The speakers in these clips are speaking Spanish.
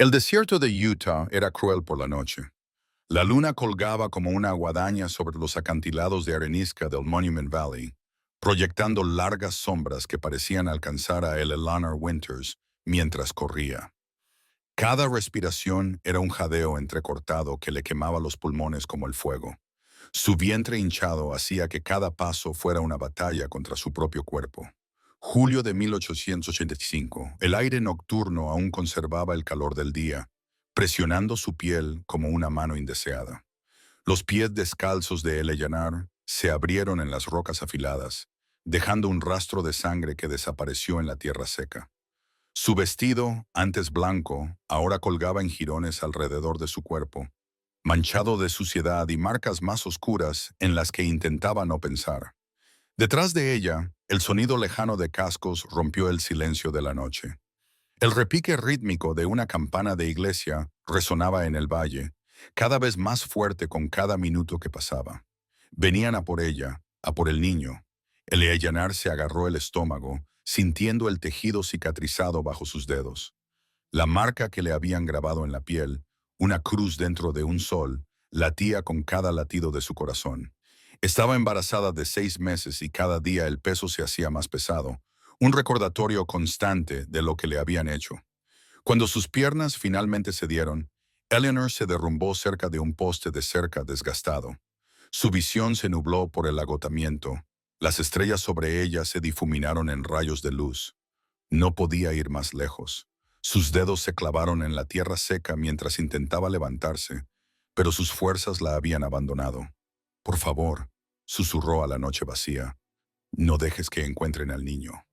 El desierto de Utah era cruel por la noche. La luna colgaba como una guadaña sobre los acantilados de arenisca del Monument Valley, proyectando largas sombras que parecían alcanzar a Eleanor Winters mientras corría. Cada respiración era un jadeo entrecortado que le quemaba los pulmones como el fuego. Su vientre hinchado hacía que cada paso fuera una batalla contra su propio cuerpo. Julio de 1885, el aire nocturno aún conservaba el calor del día, presionando su piel como una mano indeseada. Los pies descalzos de Eleanor se abrieron en las rocas afiladas, dejando un rastro de sangre que desapareció en la tierra seca. Su vestido, antes blanco, ahora colgaba en jirones alrededor de su cuerpo, manchado de suciedad y marcas más oscuras en las que intentaba no pensar. Detrás de ella, el sonido lejano de cascos rompió el silencio de la noche. El repique rítmico de una campana de iglesia resonaba en el valle, cada vez más fuerte con cada minuto que pasaba. Venían a por ella, a por el niño. Eleanor se agarró el estómago, sintiendo el tejido cicatrizado bajo sus dedos. La marca que le habían grabado en la piel, una cruz dentro de un sol, latía con cada latido de su corazón. Estaba embarazada de 6 meses y cada día el peso se hacía más pesado, un recordatorio constante de lo que le habían hecho. Cuando sus piernas finalmente cedieron, Eleanor se derrumbó cerca de un poste de cerca desgastado. Su visión se nubló por el agotamiento. Las estrellas sobre ella se difuminaron en rayos de luz. No podía ir más lejos. Sus dedos se clavaron en la tierra seca mientras intentaba levantarse, pero sus fuerzas la habían abandonado. «Por favor», susurró a la noche vacía, «no dejes que encuentren al niño».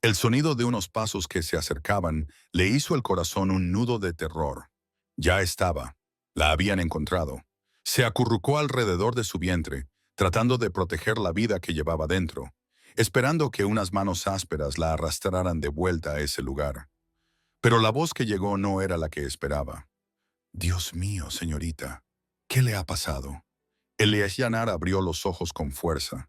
El sonido de unos pasos que se acercaban le hizo el corazón un nudo de terror. Ya estaba. La habían encontrado. Se acurrucó alrededor de su vientre, tratando de proteger la vida que llevaba dentro, esperando que unas manos ásperas la arrastraran de vuelta a ese lugar. Pero la voz que llegó no era la que esperaba. «Dios mío, señorita, ¿qué le ha pasado?» Eleanor abrió los ojos con fuerza.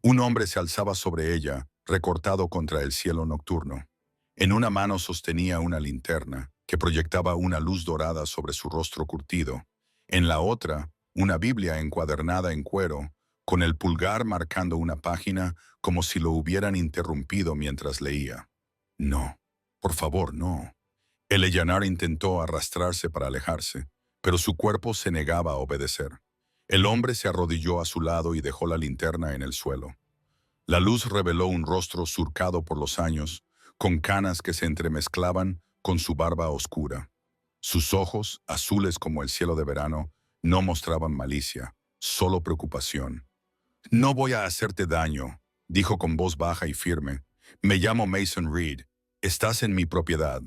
Un hombre se alzaba sobre ella, recortado contra el cielo nocturno. En una mano sostenía una linterna, que proyectaba una luz dorada sobre su rostro curtido. En la otra, una Biblia encuadernada en cuero, con el pulgar marcando una página como si lo hubieran interrumpido mientras leía. «No, por favor, no». Eleanor intentó arrastrarse para alejarse, pero su cuerpo se negaba a obedecer. El hombre se arrodilló a su lado y dejó la linterna en el suelo. La luz reveló un rostro surcado por los años, con canas que se entremezclaban con su barba oscura. Sus ojos, azules como el cielo de verano, no mostraban malicia, solo preocupación. «No voy a hacerte daño», dijo con voz baja y firme. «Me llamo Mason Reed. Estás en mi propiedad».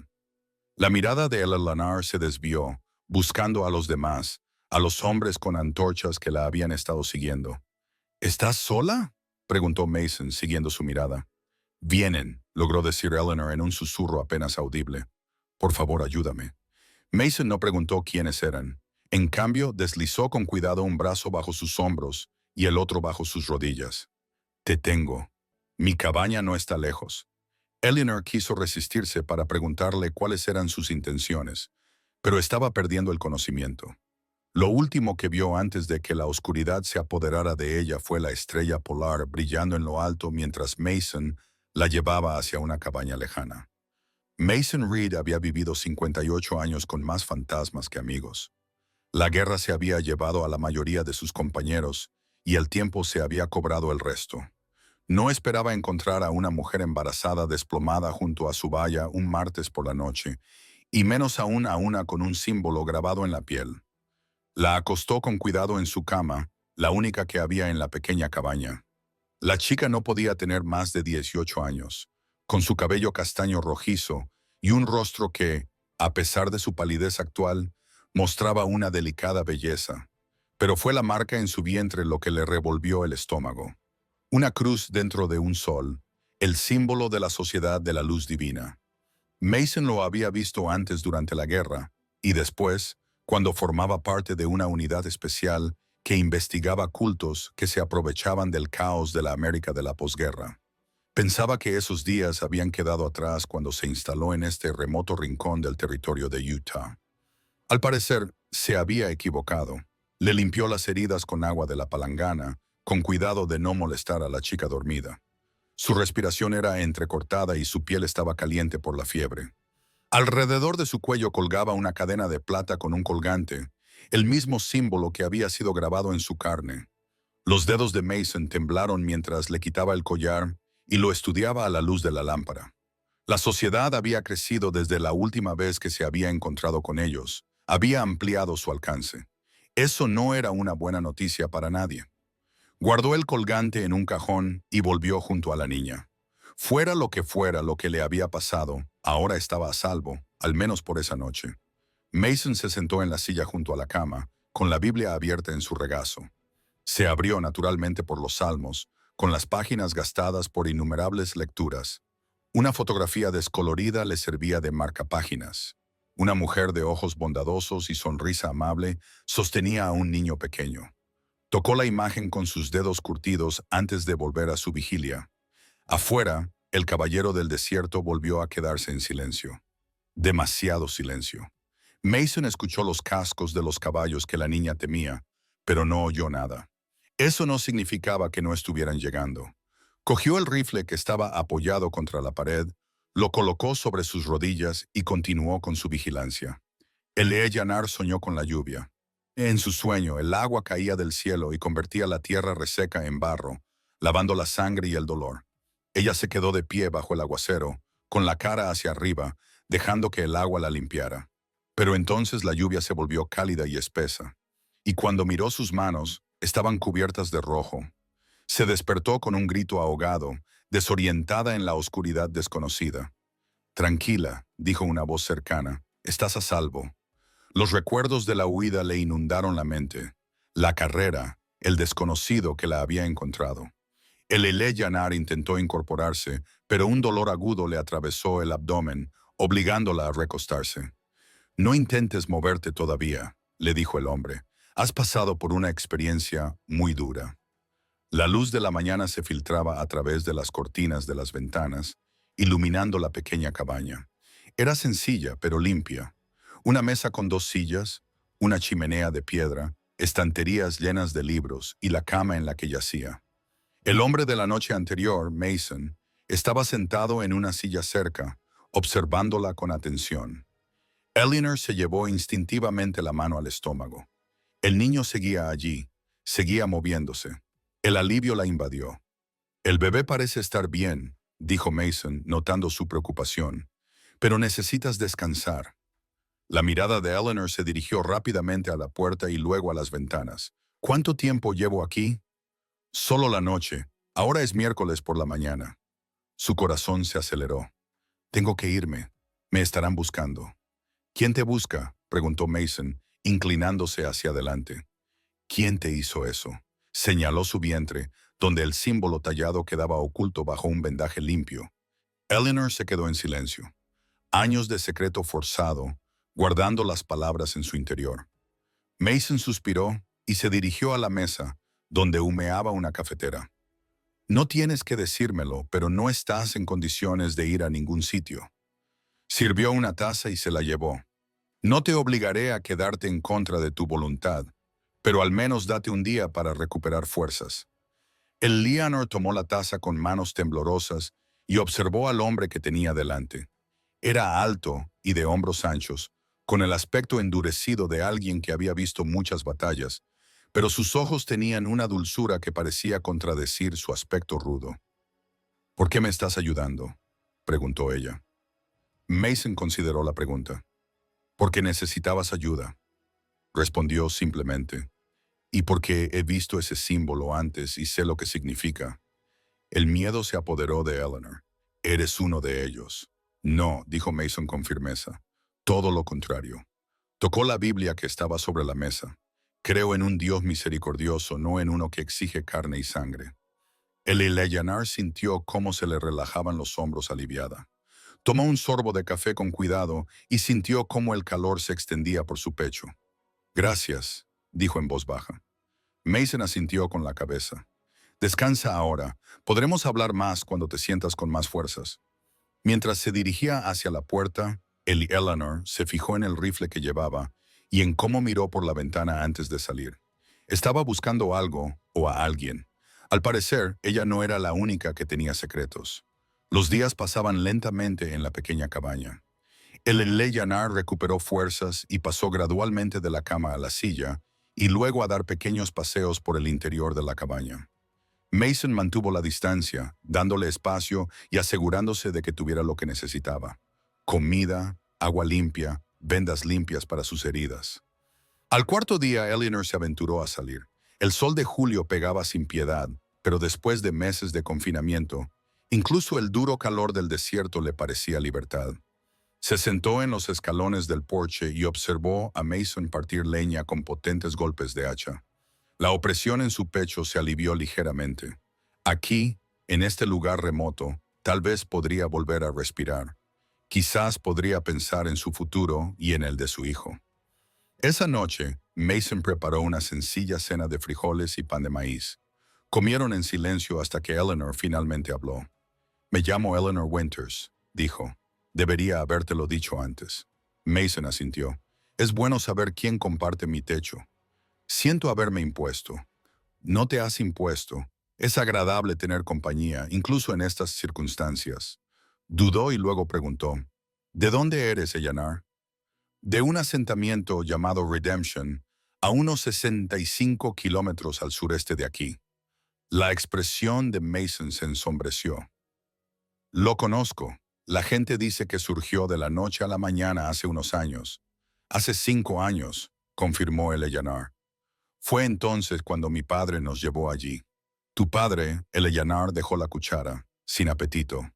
La mirada de Eleanor se desvió, buscando a los demás, a los hombres con antorchas que la habían estado siguiendo. «¿Estás sola?», preguntó Mason, siguiendo su mirada. «Vienen», logró decir Eleanor en un susurro apenas audible. «Por favor, ayúdame». Mason no preguntó quiénes eran. En cambio, deslizó con cuidado un brazo bajo sus hombros y el otro bajo sus rodillas. «Te tengo. Mi cabaña no está lejos». Eleanor quiso resistirse para preguntarle cuáles eran sus intenciones, pero estaba perdiendo el conocimiento. Lo último que vio antes de que la oscuridad se apoderara de ella fue la estrella polar brillando en lo alto mientras Mason la llevaba hacia una cabaña lejana. Mason Reed había vivido 58 años con más fantasmas que amigos. La guerra se había llevado a la mayoría de sus compañeros y el tiempo se había cobrado el resto. No esperaba encontrar a una mujer embarazada desplomada junto a su valla un martes por la noche, y menos aún a una con un símbolo grabado en la piel. La acostó con cuidado en su cama, la única que había en la pequeña cabaña. La chica no podía tener más de 18 años, con su cabello castaño rojizo y un rostro que, a pesar de su palidez actual, mostraba una delicada belleza. Pero fue la marca en su vientre lo que le revolvió el estómago. Una cruz dentro de un sol, el símbolo de la sociedad de la luz divina. Mason lo había visto antes durante la guerra, y después, cuando formaba parte de una unidad especial que investigaba cultos que se aprovechaban del caos de la América de la posguerra. Pensaba que esos días habían quedado atrás cuando se instaló en este remoto rincón del territorio de Utah. Al parecer, se había equivocado. Le limpió las heridas con agua de la palangana, con cuidado de no molestar a la chica dormida. Su respiración era entrecortada y su piel estaba caliente por la fiebre. Alrededor de su cuello colgaba una cadena de plata con un colgante, el mismo símbolo que había sido grabado en su carne. Los dedos de Mason temblaron mientras le quitaba el collar y lo estudiaba a la luz de la lámpara. La sociedad había crecido desde la última vez que se había encontrado con ellos. Había ampliado su alcance. Eso no era una buena noticia para nadie. Guardó el colgante en un cajón y volvió junto a la niña. Fuera lo que le había pasado, ahora estaba a salvo, al menos por esa noche. Mason se sentó en la silla junto a la cama, con la Biblia abierta en su regazo. Se abrió naturalmente por los salmos, con las páginas gastadas por innumerables lecturas. Una fotografía descolorida le servía de marcapáginas. Una mujer de ojos bondadosos y sonrisa amable sostenía a un niño pequeño. Tocó la imagen con sus dedos curtidos antes de volver a su vigilia. Afuera, el caballero del desierto volvió a quedarse en silencio. Demasiado silencio. Mason escuchó los cascos de los caballos que la niña temía, pero no oyó nada. Eso no significaba que no estuvieran llegando. Cogió el rifle que estaba apoyado contra la pared, lo colocó sobre sus rodillas y continuó con su vigilancia. Eleyanar soñó con la lluvia. En su sueño, el agua caía del cielo y convertía la tierra reseca en barro, lavando la sangre y el dolor. Ella se quedó de pie bajo el aguacero, con la cara hacia arriba, dejando que el agua la limpiara. Pero entonces la lluvia se volvió cálida y espesa, y cuando miró sus manos, estaban cubiertas de rojo. Se despertó con un grito ahogado, desorientada en la oscuridad desconocida. «Tranquila», dijo una voz cercana, «estás a salvo». Los recuerdos de la huida le inundaron la mente. La carrera, el desconocido que la había encontrado. El Eleyanar intentó incorporarse, pero un dolor agudo le atravesó el abdomen, obligándola a recostarse. «No intentes moverte todavía», le dijo el hombre. «Has pasado por una experiencia muy dura». La luz de la mañana se filtraba a través de las cortinas de las ventanas, iluminando la pequeña cabaña. Era sencilla, pero limpia. Una mesa con 2 sillas, una chimenea de piedra, estanterías llenas de libros y la cama en la que yacía. El hombre de la noche anterior, Mason, estaba sentado en una silla cerca, observándola con atención. Eleanor se llevó instintivamente la mano al estómago. El niño seguía allí, seguía moviéndose. El alivio la invadió. «El bebé parece estar bien», dijo Mason, notando su preocupación, «pero necesitas descansar». La mirada de Eleanor se dirigió rápidamente a la puerta y luego a las ventanas. «¿Cuánto tiempo llevo aquí?» «Solo la noche. Ahora es miércoles por la mañana». Su corazón se aceleró. «Tengo que irme. Me estarán buscando». «¿Quién te busca?», preguntó Mason, inclinándose hacia adelante. «¿Quién te hizo eso?», señaló su vientre, donde el símbolo tallado quedaba oculto bajo un vendaje limpio. Eleanor se quedó en silencio. Años de secreto forzado, guardando las palabras en su interior. Mason suspiró y se dirigió a la mesa, donde humeaba una cafetera. «No tienes que decírmelo, pero no estás en condiciones de ir a ningún sitio». Sirvió una taza y se la llevó. «No te obligaré a quedarte en contra de tu voluntad, pero al menos date un día para recuperar fuerzas». Eleanor tomó la taza con manos temblorosas y observó al hombre que tenía delante. Era alto y de hombros anchos, con el aspecto endurecido de alguien que había visto muchas batallas, pero sus ojos tenían una dulzura que parecía contradecir su aspecto rudo. «¿Por qué me estás ayudando?», preguntó ella. Mason consideró la pregunta. «Porque necesitabas ayuda», respondió simplemente. «Y porque he visto ese símbolo antes y sé lo que significa». El miedo se apoderó de Eleanor. «Eres uno de ellos». «No», dijo Mason con firmeza. «Todo lo contrario». Tocó la Biblia que estaba sobre la mesa. «Creo en un Dios misericordioso, no en uno que exige carne y sangre». El Eleyanar sintió cómo se le relajaban los hombros aliviada. Tomó un sorbo de café con cuidado y sintió cómo el calor se extendía por su pecho. «Gracias», dijo en voz baja. Mason asintió con la cabeza. Descansa ahora. Podremos hablar más cuando te sientas con más fuerzas. Mientras se dirigía hacia la puerta, Eleanor se fijó en el rifle que llevaba y en cómo miró por la ventana antes de salir. Estaba buscando algo o a alguien. Al parecer, ella no era la única que tenía secretos. Los días pasaban lentamente en la pequeña cabaña. El Eleanor recuperó fuerzas y pasó gradualmente de la cama a la silla y luego a dar pequeños paseos por el interior de la cabaña. Mason mantuvo la distancia, dándole espacio y asegurándose de que tuviera lo que necesitaba: comida, agua limpia, vendas limpias para sus heridas. Al cuarto día, Eleanor se aventuró a salir. El sol de julio pegaba sin piedad, pero después de meses de confinamiento, incluso el duro calor del desierto le parecía libertad. Se sentó en los escalones del porche y observó a Mason partir leña con potentes golpes de hacha. La opresión en su pecho se alivió ligeramente. Aquí, en este lugar remoto, tal vez podría volver a respirar. Quizás podría pensar en su futuro y en el de su hijo. Esa noche, Mason preparó una sencilla cena de frijoles y pan de maíz. Comieron en silencio hasta que Eleanor finalmente habló. «Me llamo Eleanor Winters», dijo. «Debería habértelo dicho antes». Mason asintió. «Es bueno saber quién comparte mi techo. Siento haberme impuesto». «No te has impuesto. Es agradable tener compañía, incluso en estas circunstancias». Dudó y luego preguntó. «¿De dónde eres, Eleanor?» «De un asentamiento llamado Redemption, a unos 65 kilómetros al sureste de aquí». La expresión de Mason se ensombreció. «Lo conozco. La gente dice que surgió de la noche a la mañana hace unos años». «Hace 5 años», confirmó Eleanor. «Fue entonces cuando mi padre nos llevó allí». «Tu padre», Eleanor dejó la cuchara, sin apetito.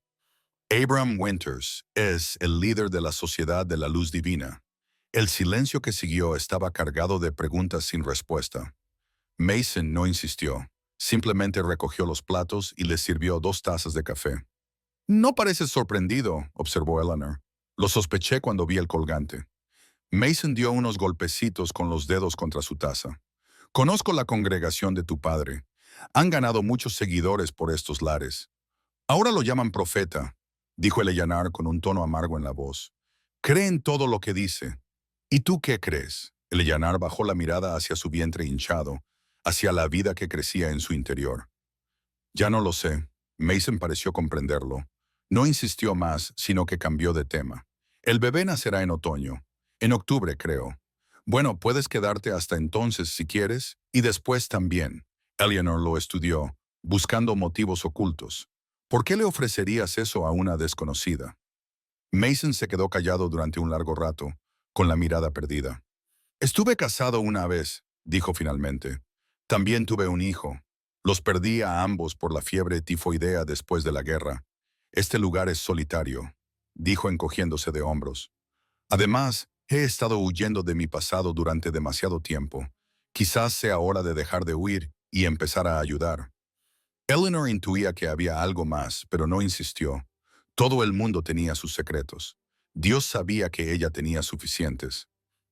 «Abram Winters es el líder de la Sociedad de la Luz Divina». El silencio que siguió estaba cargado de preguntas sin respuesta. Mason no insistió. Simplemente recogió los platos y les sirvió 2 tazas de café. «No pareces sorprendido», observó Eleanor. «Lo sospeché cuando vi el colgante». Mason dio unos golpecitos con los dedos contra su taza. «Conozco la congregación de tu padre. Han ganado muchos seguidores por estos lares. Ahora lo llaman profeta», dijo Eleanor con un tono amargo en la voz. «Creen todo lo que dice». «¿Y tú qué crees?». Eleanor bajó la mirada hacia su vientre hinchado, hacia la vida que crecía en su interior. «Ya no lo sé». Mason pareció comprenderlo. No insistió más, sino que cambió de tema. «El bebé nacerá en otoño. En octubre, creo». «Bueno, puedes quedarte hasta entonces si quieres, y después también». Eleanor lo estudió, buscando motivos ocultos. «¿Por qué le ofrecerías eso a una desconocida?». Mason se quedó callado durante un largo rato, con la mirada perdida. «Estuve casado una vez», dijo finalmente. «También tuve un hijo. Los perdí a ambos por la fiebre tifoidea después de la guerra. Este lugar es solitario», dijo encogiéndose de hombros. «Además, he estado huyendo de mi pasado durante demasiado tiempo. Quizás sea hora de dejar de huir y empezar a ayudar». Eleanor intuía que había algo más, pero no insistió. Todo el mundo tenía sus secretos. Dios sabía que ella tenía suficientes.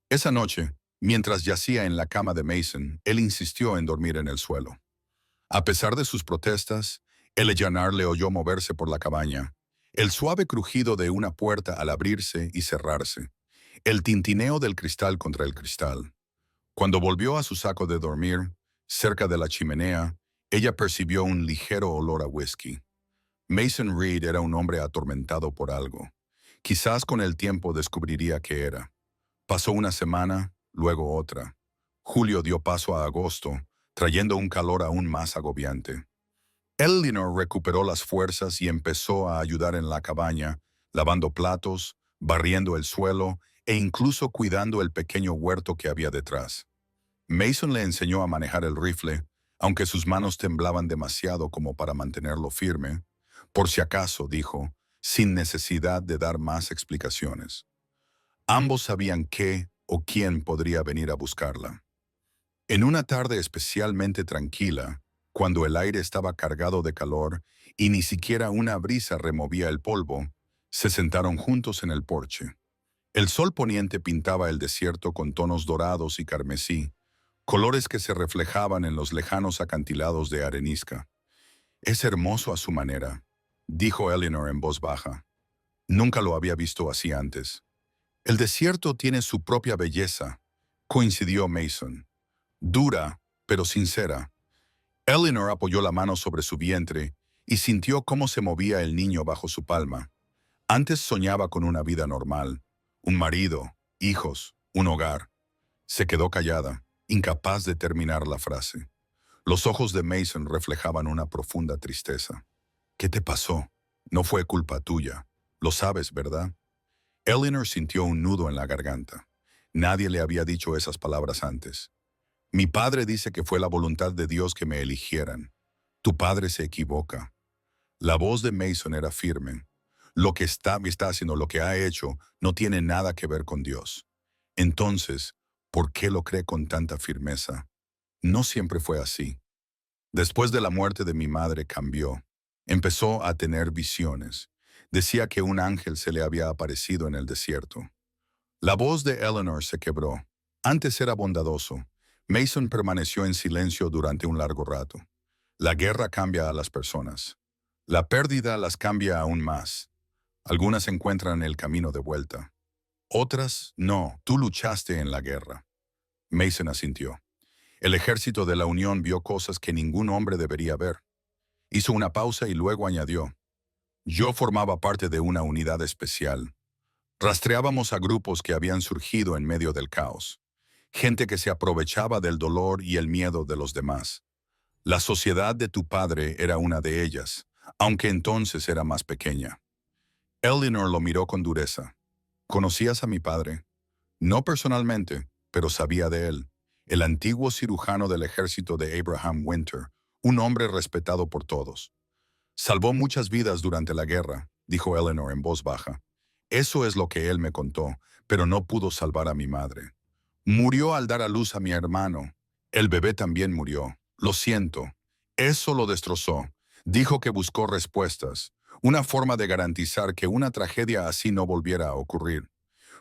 Esa noche, mientras yacía en la cama de Mason, él insistió en dormir en el suelo. A pesar de sus protestas, Eleanor le oyó moverse por la cabaña, el suave crujido de una puerta al abrirse y cerrarse, el tintineo del cristal contra el cristal. Cuando volvió a su saco de dormir, cerca de la chimenea, ella percibió un ligero olor a whisky. Mason Reed era un hombre atormentado por algo. Quizás con el tiempo descubriría qué era. Pasó una semana, luego otra. Julio dio paso a agosto, trayendo un calor aún más agobiante. Eleanor recuperó las fuerzas y empezó a ayudar en la cabaña, lavando platos, barriendo el suelo e incluso cuidando el pequeño huerto que había detrás. Mason le enseñó a manejar el rifle, aunque sus manos temblaban demasiado como para mantenerlo firme. Por si acaso, dijo, sin necesidad de dar más explicaciones. Ambos sabían qué o quién podría venir a buscarla. En una tarde especialmente tranquila, cuando el aire estaba cargado de calor y ni siquiera una brisa removía el polvo, se sentaron juntos en el porche. El sol poniente pintaba el desierto con tonos dorados y carmesí, colores que se reflejaban en los lejanos acantilados de arenisca. Es hermoso a su manera, dijo Eleanor en voz baja. Nunca lo había visto así antes. El desierto tiene su propia belleza, coincidió Mason. Dura, pero sincera. Eleanor apoyó la mano sobre su vientre y sintió cómo se movía el niño bajo su palma. Antes soñaba con una vida normal, un marido, hijos, un hogar. Se quedó callada, incapaz de terminar la frase. Los ojos de Mason reflejaban una profunda tristeza. ¿Qué te pasó? No fue culpa tuya. Lo sabes, ¿verdad? Eleanor sintió un nudo en la garganta. Nadie le había dicho esas palabras antes. Mi padre dice que fue la voluntad de Dios que me eligieran. Tu padre se equivoca. La voz de Mason era firme. Lo que está haciendo, lo que ha hecho, no tiene nada que ver con Dios. Entonces, ¿por qué lo cree con tanta firmeza? No siempre fue así. Después de la muerte de mi madre cambió. Empezó a tener visiones. Decía que un ángel se le había aparecido en el desierto. La voz de Eleanor se quebró. Antes era bondadoso. Mason permaneció en silencio durante un largo rato. La guerra cambia a las personas. La pérdida las cambia aún más. Algunas encuentran el camino de vuelta. Otras, no, tú luchaste en la guerra. Mason asintió. El ejército de la Unión vio cosas que ningún hombre debería ver. Hizo una pausa y luego añadió. Yo formaba parte de una unidad especial. Rastreábamos a grupos que habían surgido en medio del caos. Gente que se aprovechaba del dolor y el miedo de los demás. La sociedad de tu padre era una de ellas, aunque entonces era más pequeña. Eleanor lo miró con dureza. ¿Conocías a mi padre? No personalmente, pero sabía de él. El antiguo cirujano del ejército de Abraham Winter, un hombre respetado por todos. Salvó muchas vidas durante la guerra, dijo Eleanor en voz baja. Eso es lo que él me contó, pero no pudo salvar a mi madre. Murió al dar a luz a mi hermano. El bebé también murió. Lo siento. Eso lo destrozó. Dijo que buscó respuestas, una forma de garantizar que una tragedia así no volviera a ocurrir.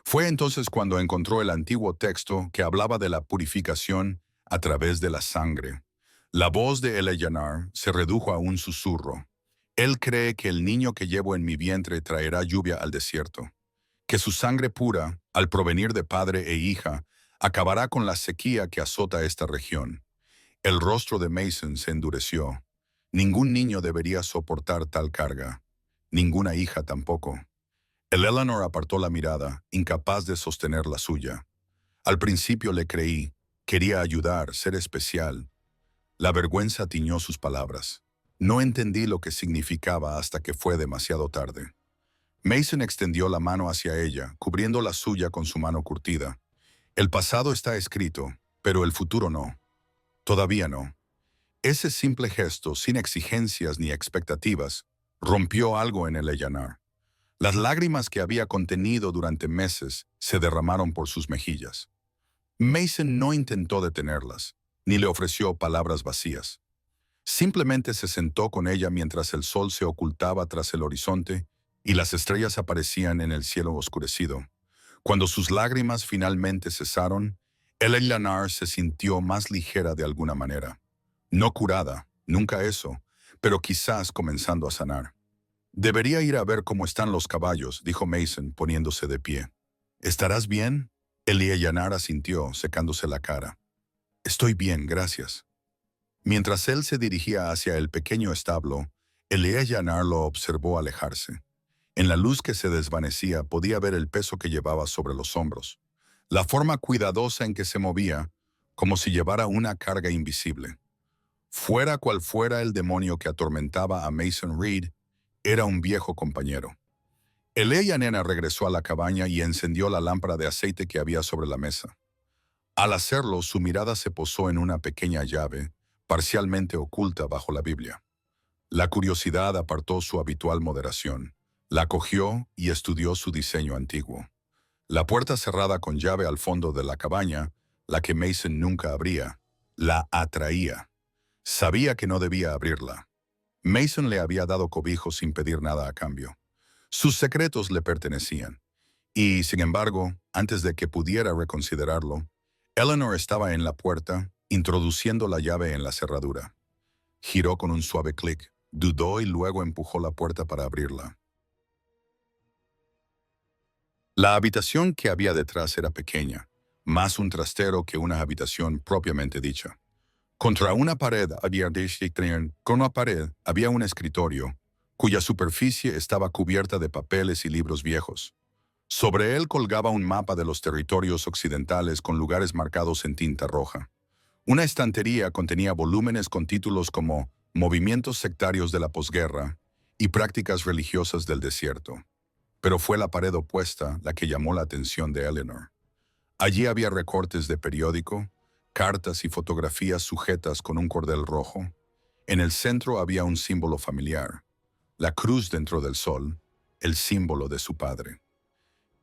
Fue entonces cuando encontró el antiguo texto que hablaba de la purificación a través de la sangre. La voz de Eleanor se redujo a un susurro. Él cree que el niño que llevo en mi vientre traerá lluvia al desierto, que su sangre pura, al provenir de padre e hija, acabará con la sequía que azota esta región. El rostro de Mason se endureció. Ningún niño debería soportar tal carga. Ninguna hija tampoco. El Eleanor apartó la mirada, incapaz de sostener la suya. Al principio le creí. Quería ayudar, ser especial. La vergüenza tiñó sus palabras. No entendí lo que significaba hasta que fue demasiado tarde. Mason extendió la mano hacia ella, cubriendo la suya con su mano curtida. El pasado está escrito, pero el futuro no. Todavía no. Ese simple gesto, sin exigencias ni expectativas, rompió algo en el Eleanor. Las lágrimas que había contenido durante meses se derramaron por sus mejillas. Mason no intentó detenerlas, ni le ofreció palabras vacías. Simplemente se sentó con ella mientras el sol se ocultaba tras el horizonte y las estrellas aparecían en el cielo oscurecido. Cuando sus lágrimas finalmente cesaron, Eleanor se sintió más ligera de alguna manera. No curada, nunca eso, pero quizás comenzando a sanar. Debería ir a ver cómo están los caballos, dijo Mason, poniéndose de pie. ¿Estarás bien? Eleanor asintió, secándose la cara. Estoy bien, gracias. Mientras él se dirigía hacia el pequeño establo, Eleanor lo observó alejarse. En la luz que se desvanecía podía ver el peso que llevaba sobre los hombros, la forma cuidadosa en que se movía, como si llevara una carga invisible. Fuera cual fuera el demonio que atormentaba a Mason Reed, era un viejo compañero. Eleanor regresó a la cabaña y encendió la lámpara de aceite que había sobre la mesa. Al hacerlo, su mirada se posó en una pequeña llave, parcialmente oculta bajo la Biblia. La curiosidad apartó su habitual moderación. La cogió y estudió su diseño antiguo. La puerta cerrada con llave al fondo de la cabaña, la que Mason nunca abría, la atraía. Sabía que no debía abrirla. Mason le había dado cobijo sin pedir nada a cambio. Sus secretos le pertenecían. Y, sin embargo, antes de que pudiera reconsiderarlo, Eleanor estaba en la puerta, introduciendo la llave en la cerradura. Giró con un suave clic. Dudó y luego empujó la puerta para abrirla. La habitación que había detrás era pequeña, más un trastero que una habitación propiamente dicha. Contra una pared con una pared había un escritorio, cuya superficie estaba cubierta de papeles y libros viejos. Sobre él colgaba un mapa de los territorios occidentales con lugares marcados en tinta roja. Una estantería contenía volúmenes con títulos como Movimientos sectarios de la posguerra y Prácticas religiosas del desierto. Pero fue la pared opuesta la que llamó la atención de Eleanor. Allí había recortes de periódico, cartas y fotografías sujetas con un cordel rojo. En el centro había un símbolo familiar, la cruz dentro del sol, el símbolo de su padre.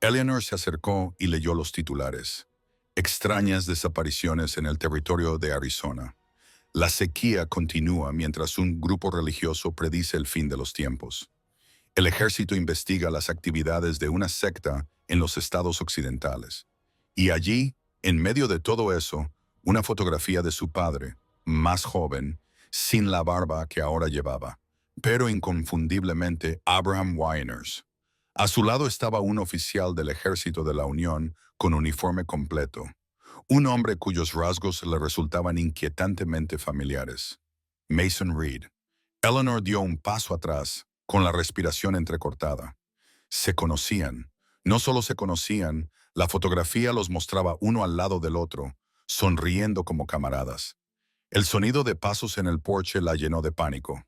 Eleanor se acercó y leyó los titulares. Extrañas desapariciones en el territorio de Arizona. La sequía continúa mientras un grupo religioso predice el fin de los tiempos. El ejército investiga las actividades de una secta en los estados occidentales. Y allí, en medio de todo eso, una fotografía de su padre, más joven, sin la barba que ahora llevaba, pero inconfundiblemente Abraham Winers. A su lado estaba un oficial del Ejército de la Unión con uniforme completo, un hombre cuyos rasgos le resultaban inquietantemente familiares. Mason Reed. Eleanor dio un paso atrás, con la respiración entrecortada. Se conocían. No solo se conocían, la fotografía los mostraba uno al lado del otro, sonriendo como camaradas. El sonido de pasos en el porche la llenó de pánico.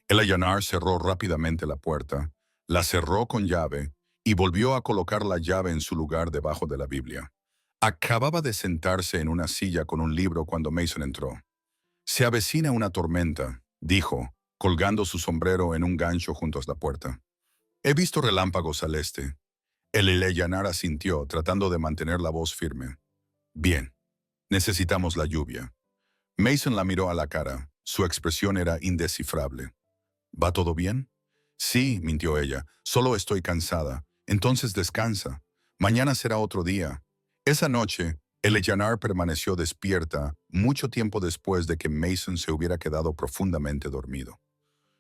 El allanar cerró rápidamente la puerta, la cerró con llave y volvió a colocar la llave en su lugar debajo de la Biblia. Acababa de sentarse en una silla con un libro cuando Mason entró. Se avecina una tormenta, dijo, colgando su sombrero en un gancho junto a la puerta. He visto relámpagos al este. El allanar asintió, tratando de mantener la voz firme. Bien, necesitamos la lluvia. Mason la miró a la cara. Su expresión era indescifrable. ¿Va todo bien? Sí, mintió ella. Solo estoy cansada. Entonces descansa. Mañana será otro día. Esa noche, el allanar permaneció despierta mucho tiempo después de que Mason se hubiera quedado profundamente dormido.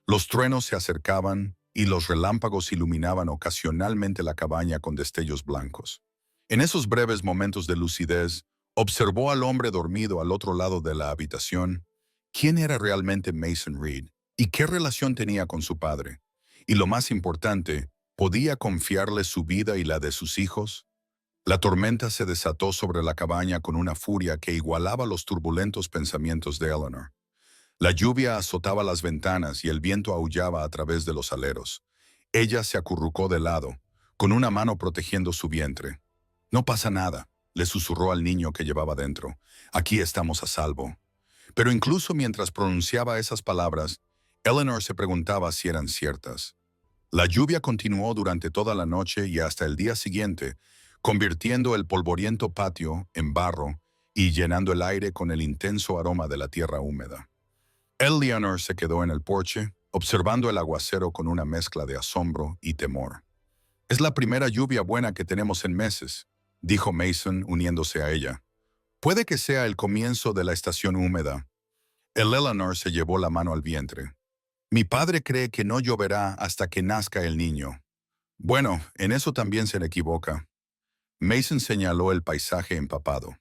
Los truenos se acercaban y los relámpagos iluminaban ocasionalmente la cabaña con destellos blancos. En esos breves momentos de lucidez, observó al hombre dormido al otro lado de la habitación. ¿Quién era realmente Mason Reed? ¿Y qué relación tenía con su padre? Y lo más importante, ¿podía confiarle su vida y la de sus hijos? La tormenta se desató sobre la cabaña con una furia que igualaba los turbulentos pensamientos de Eleanor. La lluvia azotaba las ventanas y el viento aullaba a través de los aleros. Ella se acurrucó de lado, con una mano protegiendo su vientre. No pasa nada, le susurró al niño que llevaba dentro. Aquí estamos a salvo. Pero incluso mientras pronunciaba esas palabras, Eleanor se preguntaba si eran ciertas. La lluvia continuó durante toda la noche y hasta el día siguiente, convirtiendo el polvoriento patio en barro y llenando el aire con el intenso aroma de la tierra húmeda. Eleanor se quedó en el porche, observando el aguacero con una mezcla de asombro y temor. «Es la primera lluvia buena que tenemos en meses», dijo Mason uniéndose a ella. «Puede que sea el comienzo de la estación húmeda». Eleanor se llevó la mano al vientre. «Mi padre cree que no lloverá hasta que nazca el niño». «Bueno, en eso también se le equivoca». Mason señaló el paisaje empapado.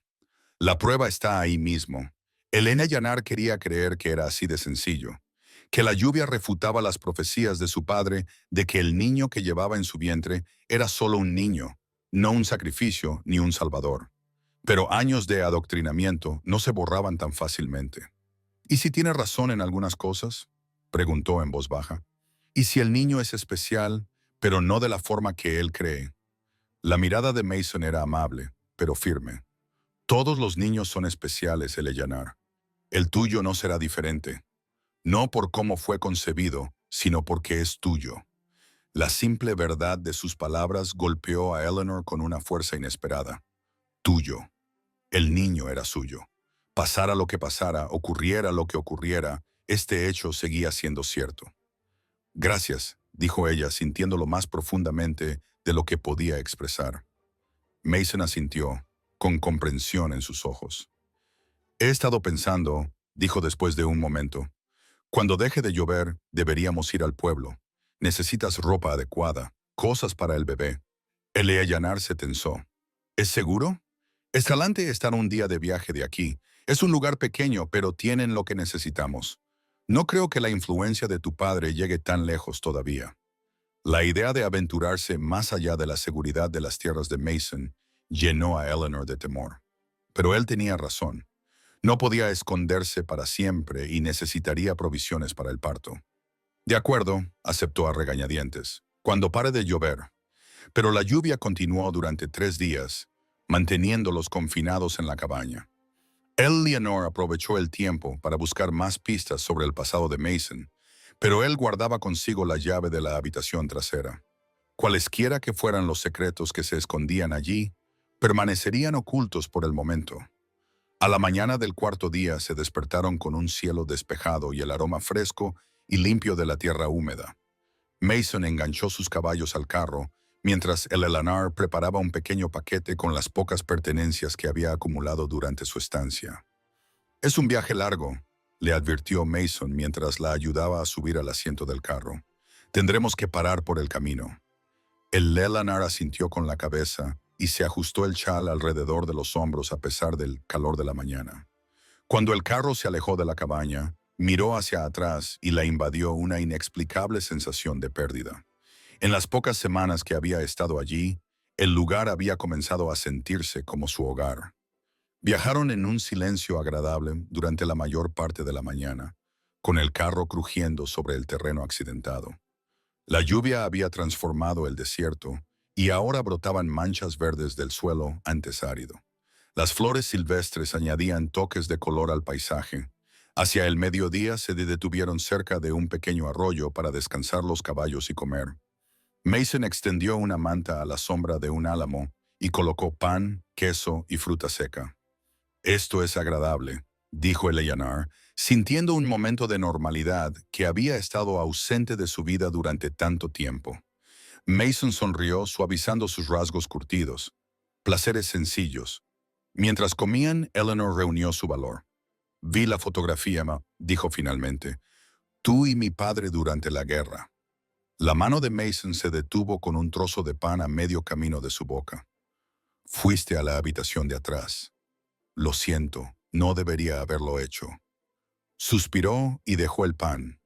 «La prueba está ahí mismo». Elena Llanar quería creer que era así de sencillo, que la lluvia refutaba las profecías de su padre de que el niño que llevaba en su vientre era solo un niño, no un sacrificio ni un salvador. Pero años de adoctrinamiento no se borraban tan fácilmente. ¿Y si tiene razón en algunas cosas?, preguntó en voz baja. ¿Y si el niño es especial, pero no de la forma que él cree? La mirada de Mason era amable, pero firme. Todos los niños son especiales, Eleanor. El tuyo no será diferente. No por cómo fue concebido, sino porque es tuyo. La simple verdad de sus palabras golpeó a Eleanor con una fuerza inesperada. Tuyo. El niño era suyo. Pasara lo que pasara, ocurriera lo que ocurriera, este hecho seguía siendo cierto. Gracias, dijo ella, sintiéndolo más profundamente de lo que podía expresar. Mason asintió, con comprensión en sus ojos. He estado pensando, dijo después de un momento, Cuando deje de llover, deberíamos ir al pueblo. Necesitas ropa adecuada, cosas para el bebé. Eleyanar se tensó. ¿Es seguro? Escalante está un día de viaje de aquí. Es un lugar pequeño, pero tienen lo que necesitamos. No creo que la influencia de tu padre llegue tan lejos todavía. La idea de aventurarse más allá de la seguridad de las tierras de Mason llenó a Eleanor de temor. Pero él tenía razón. No podía esconderse para siempre y necesitaría provisiones para el parto. De acuerdo, aceptó a regañadientes. Cuando pare de llover. Pero la lluvia continuó durante 3 días, manteniéndolos confinados en la cabaña. Eleanor aprovechó el tiempo para buscar más pistas sobre el pasado de Mason, pero él guardaba consigo la llave de la habitación trasera. Cualesquiera que fueran los secretos que se escondían allí, permanecerían ocultos por el momento. A la mañana del cuarto día se despertaron con un cielo despejado y el aroma fresco y limpio de la tierra húmeda. Mason enganchó sus caballos al carro, mientras Eleanor preparaba un pequeño paquete con las pocas pertenencias que había acumulado durante su estancia. «Es un viaje largo», le advirtió Mason mientras la ayudaba a subir al asiento del carro. «Tendremos que parar por el camino». Eleanor asintió con la cabeza y se ajustó el chal alrededor de los hombros a pesar del calor de la mañana. Cuando el carro se alejó de la cabaña, miró hacia atrás y la invadió una inexplicable sensación de pérdida. En las pocas semanas que había estado allí, el lugar había comenzado a sentirse como su hogar. Viajaron en un silencio agradable durante la mayor parte de la mañana, con el carro crujiendo sobre el terreno accidentado. La lluvia había transformado el desierto y ahora brotaban manchas verdes del suelo antes árido. Las flores silvestres añadían toques de color al paisaje. Hacia el mediodía se detuvieron cerca de un pequeño arroyo para descansar los caballos y comer. Mason extendió una manta a la sombra de un álamo y colocó pan, queso y fruta seca. «Esto es agradable», dijo Eleanor, sintiendo un momento de normalidad que había estado ausente de su vida durante tanto tiempo. Mason sonrió suavizando sus rasgos curtidos. Placeres sencillos. Mientras comían, Eleanor reunió su valor. «Vi la fotografía, dijo finalmente. Tú y mi padre durante la guerra». La mano de Mason se detuvo con un trozo de pan a medio camino de su boca. «Fuiste a la habitación de atrás». «Lo siento, no debería haberlo hecho». Suspiró y dejó el pan.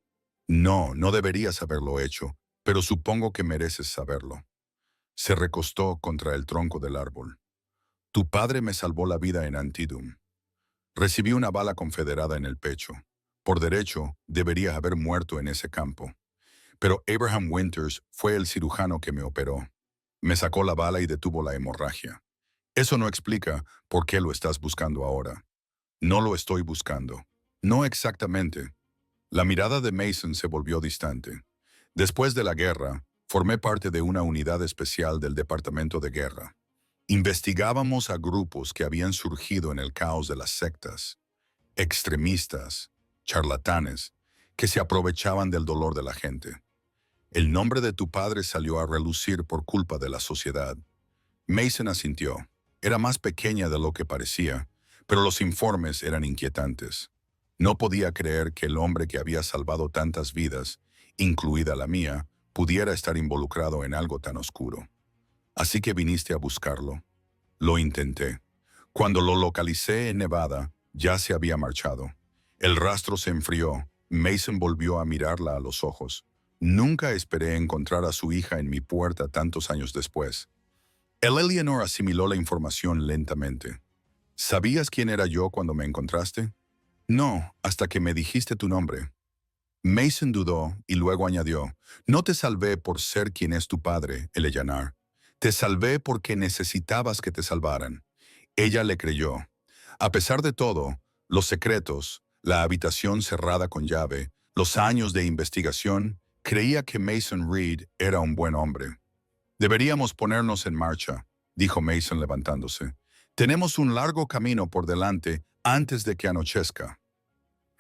«No, no deberías haberlo hecho, pero supongo que mereces saberlo». Se recostó contra el tronco del árbol. «Tu padre me salvó la vida en Antietam. Recibí una bala confederada en el pecho. Por derecho, debería haber muerto en ese campo. Pero Abraham Winters fue el cirujano que me operó. Me sacó la bala y detuvo la hemorragia. Eso no explica por qué lo estás buscando ahora». «No lo estoy buscando». «No exactamente». La mirada de Mason se volvió distante. «Después de la guerra, formé parte de una unidad especial del Departamento de Guerra. Investigábamos a grupos que habían surgido en el caos de las sectas, extremistas, charlatanes, que se aprovechaban del dolor de la gente. El nombre de tu padre salió a relucir por culpa de la sociedad». Mason asintió. Era más pequeña de lo que parecía, pero los informes eran inquietantes. No podía creer que el hombre que había salvado tantas vidas, incluida la mía, pudiera estar involucrado en algo tan oscuro. «Así que viniste a buscarlo». «Lo intenté. Cuando lo localicé en Nevada, ya se había marchado». El rastro se enfrió. Mason volvió a mirarla a los ojos. «Nunca esperé encontrar a su hija en mi puerta tantos años después». Eleanor asimiló la información lentamente. «¿Sabías quién era yo cuando me encontraste?» «No, hasta que me dijiste tu nombre». Mason dudó y luego añadió: «No te salvé por ser quien es tu padre, Eleanor. Te salvé porque necesitabas que te salvaran». Ella le creyó. A pesar de todo, los secretos, la habitación cerrada con llave, los años de investigación, creía que Mason Reed era un buen hombre. «Deberíamos ponernos en marcha», dijo Mason levantándose. «Tenemos un largo camino por delante antes de que anochezca».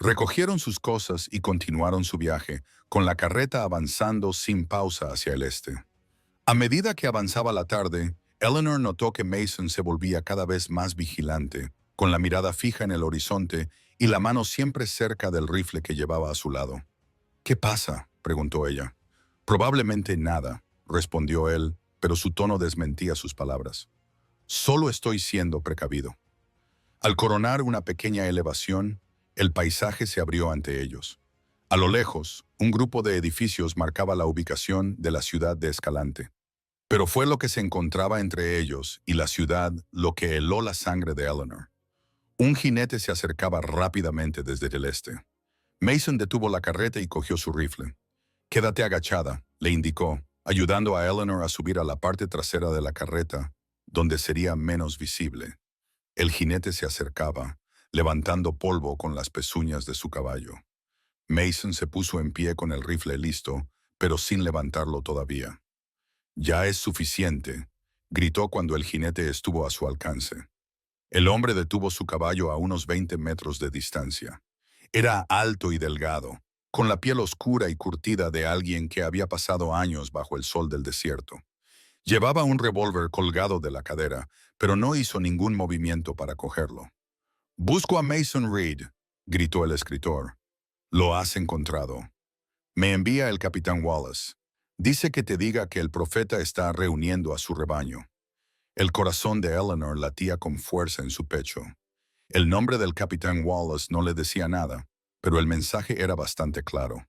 Recogieron sus cosas y continuaron su viaje, con la carreta avanzando sin pausa hacia el este. A medida que avanzaba la tarde, Eleanor notó que Mason se volvía cada vez más vigilante, con la mirada fija en el horizonte y la mano siempre cerca del rifle que llevaba a su lado. ¿Qué pasa?, preguntó ella. Probablemente nada, respondió él, pero su tono desmentía sus palabras. Solo estoy siendo precavido. Al coronar una pequeña elevación, el paisaje se abrió ante ellos. A lo lejos, un grupo de edificios marcaba la ubicación de la ciudad de Escalante. Pero fue lo que se encontraba entre ellos y la ciudad lo que heló la sangre de Eleanor. Un jinete se acercaba rápidamente desde el este. Mason detuvo la carreta y cogió su rifle. «Quédate agachada», le indicó, ayudando a Eleanor a subir a la parte trasera de la carreta, donde sería menos visible. El jinete se acercaba, levantando polvo con las pezuñas de su caballo. Mason se puso en pie con el rifle listo, pero sin levantarlo todavía. «Ya es suficiente», gritó cuando el jinete estuvo a su alcance. El hombre detuvo su caballo a unos 20 metros de distancia. Era alto y delgado, con la piel oscura y curtida de alguien que había pasado años bajo el sol del desierto. Llevaba un revólver colgado de la cadera, pero no hizo ningún movimiento para cogerlo. «Busco a Mason Reed», gritó el escritor. «Lo has encontrado. Me envía el capitán Wallace. Dice que te diga que el profeta está reuniendo a su rebaño». El corazón de Eleanor latía con fuerza en su pecho. El nombre del capitán Wallace no le decía nada, pero el mensaje era bastante claro.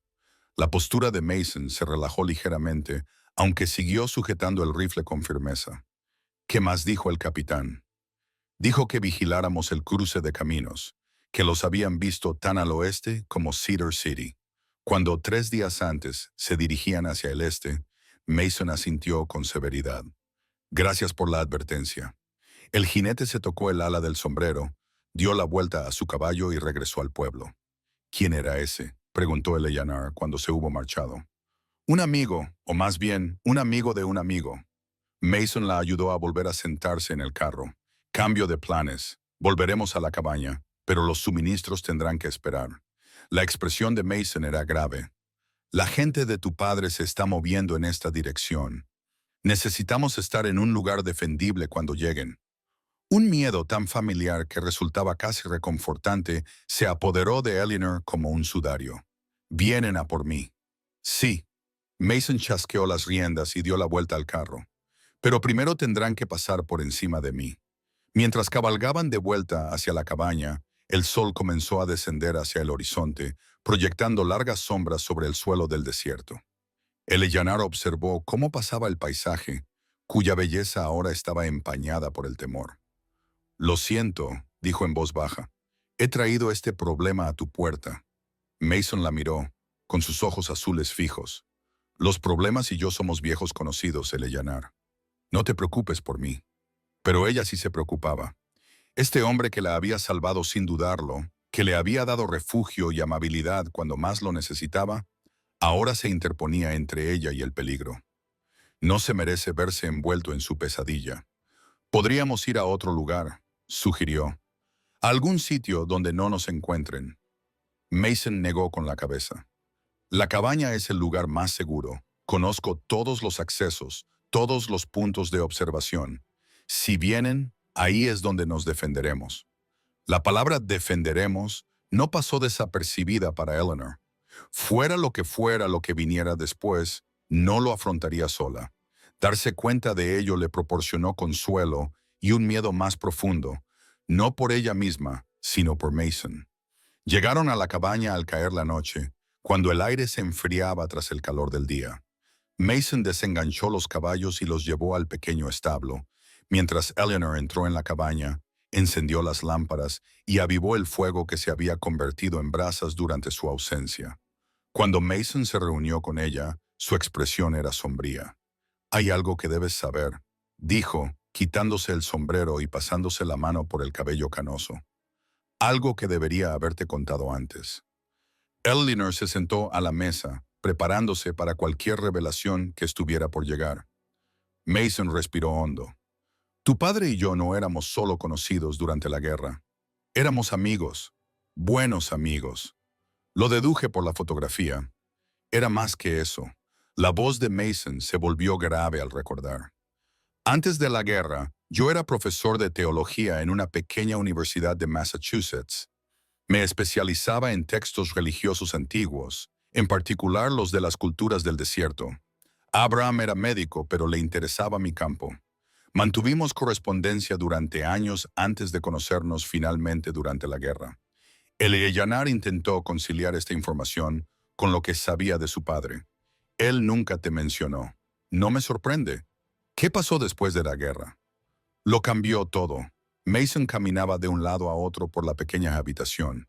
La postura de Mason se relajó ligeramente, aunque siguió sujetando el rifle con firmeza. «¿Qué más dijo el capitán?» «Dijo que vigiláramos el cruce de caminos, que los habían visto tan al oeste como Cedar City». Cuando 3 días antes se dirigían hacia el este, Mason asintió con severidad. «Gracias por la advertencia». El jinete se tocó el ala del sombrero, dio la vuelta a su caballo y regresó al pueblo. «¿Quién era ese?», preguntó Eleanor cuando se hubo marchado. «Un amigo, o más bien, un amigo de un amigo». Mason la ayudó a volver a sentarse en el carro. «Cambio de planes. Volveremos a la cabaña, pero los suministros tendrán que esperar». La expresión de Mason era grave. «La gente de tu padre se está moviendo en esta dirección. Necesitamos estar en un lugar defendible cuando lleguen». Un miedo tan familiar que resultaba casi reconfortante se apoderó de Eleanor como un sudario. «Vienen a por mí». «Sí». Mason chasqueó las riendas y dio la vuelta al carro. «Pero primero tendrán que pasar por encima de mí». Mientras cabalgaban de vuelta hacia la cabaña, el sol comenzó a descender hacia el horizonte, proyectando largas sombras sobre el suelo del desierto. Eleanor observó cómo pasaba el paisaje, cuya belleza ahora estaba empañada por el temor. «Lo siento», dijo en voz baja. «He traído este problema a tu puerta». Mason la miró, con sus ojos azules fijos. «Los problemas y yo somos viejos conocidos, Eleanor. No te preocupes por mí». Pero ella sí se preocupaba. Este hombre que la había salvado sin dudarlo, que le había dado refugio y amabilidad cuando más lo necesitaba, ahora se interponía entre ella y el peligro. No se merece verse envuelto en su pesadilla. «Podríamos ir a otro lugar», sugirió. «A algún sitio donde no nos encuentren». Mason negó con la cabeza. «La cabaña es el lugar más seguro. Conozco todos los accesos, todos los puntos de observación. Si vienen, ahí es donde nos defenderemos». La palabra «defenderemos» no pasó desapercibida para Eleanor. Fuera lo que viniera después, no lo afrontaría sola. Darse cuenta de ello le proporcionó consuelo y un miedo más profundo, no por ella misma, sino por Mason. Llegaron a la cabaña al caer la noche, cuando el aire se enfriaba tras el calor del día. Mason desenganchó los caballos y los llevó al pequeño establo, mientras Eleanor entró en la cabaña, encendió las lámparas y avivó el fuego que se había convertido en brasas durante su ausencia. Cuando Mason se reunió con ella, su expresión era sombría. «Hay algo que debes saber», dijo, quitándose el sombrero y pasándose la mano por el cabello canoso. «Algo que debería haberte contado antes». Eleanor se sentó a la mesa, preparándose para cualquier revelación que estuviera por llegar. Mason respiró hondo. «Tu padre y yo no éramos solo conocidos durante la guerra. Éramos amigos, buenos amigos». Lo deduje por la fotografía. Era más que eso. La voz de Mason se volvió grave al recordar. «Antes de la guerra, yo era profesor de teología en una pequeña universidad de Massachusetts. Me especializaba en textos religiosos antiguos, en particular los de las culturas del desierto. Abraham era médico, pero le interesaba mi campo. Mantuvimos correspondencia durante años antes de conocernos finalmente durante la guerra. Eleyanar intentó conciliar esta información con lo que sabía de su padre. Él nunca te mencionó. No me sorprende. ¿Qué pasó después de la guerra? Lo cambió todo. Mason caminaba de un lado a otro por la pequeña habitación.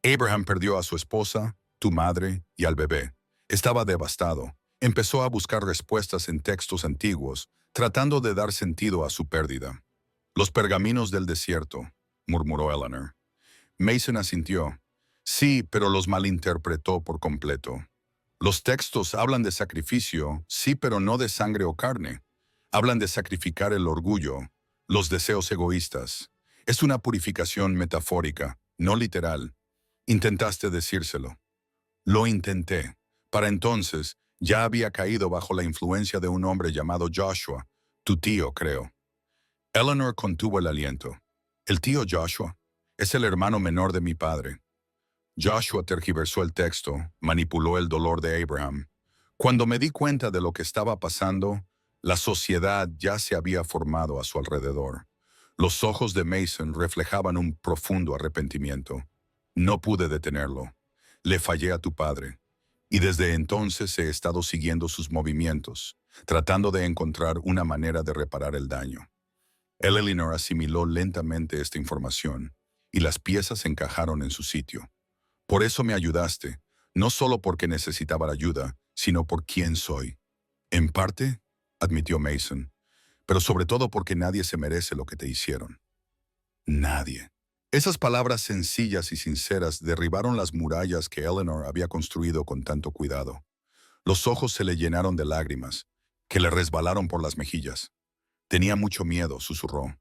Abraham perdió a su esposa, tu madre y al bebé. Estaba devastado. Empezó a buscar respuestas en textos antiguos, tratando de dar sentido a su pérdida. Los pergaminos del desierto, murmuró Eleanor. Mason asintió. Sí, pero los malinterpretó por completo. Los textos hablan de sacrificio, sí, pero no de sangre o carne. Hablan de sacrificar el orgullo, los deseos egoístas. Es una purificación metafórica, no literal. Intentaste decírselo. Lo intenté. Para entonces, ya había caído bajo la influencia de un hombre llamado Joshua, tu tío, creo. Eleanor contuvo el aliento. ¿El tío Joshua? Es el hermano menor de mi padre. Joshua tergiversó el texto, manipuló el dolor de Abraham. Cuando me di cuenta de lo que estaba pasando, la sociedad ya se había formado a su alrededor. Los ojos de Mason reflejaban un profundo arrepentimiento. No pude detenerlo. Le fallé a tu padre. Y desde entonces he estado siguiendo sus movimientos, tratando de encontrar una manera de reparar el daño. Eleanor asimiló lentamente esta información, y las piezas encajaron en su sitio. Por eso me ayudaste, no solo porque necesitaba la ayuda, sino por quién soy. En parte, admitió Mason, pero sobre todo porque nadie se merece lo que te hicieron. Nadie. Esas palabras sencillas y sinceras derribaron las murallas que Eleanor había construido con tanto cuidado. Los ojos se le llenaron de lágrimas, que le resbalaron por las mejillas. Tenía mucho miedo, susurró.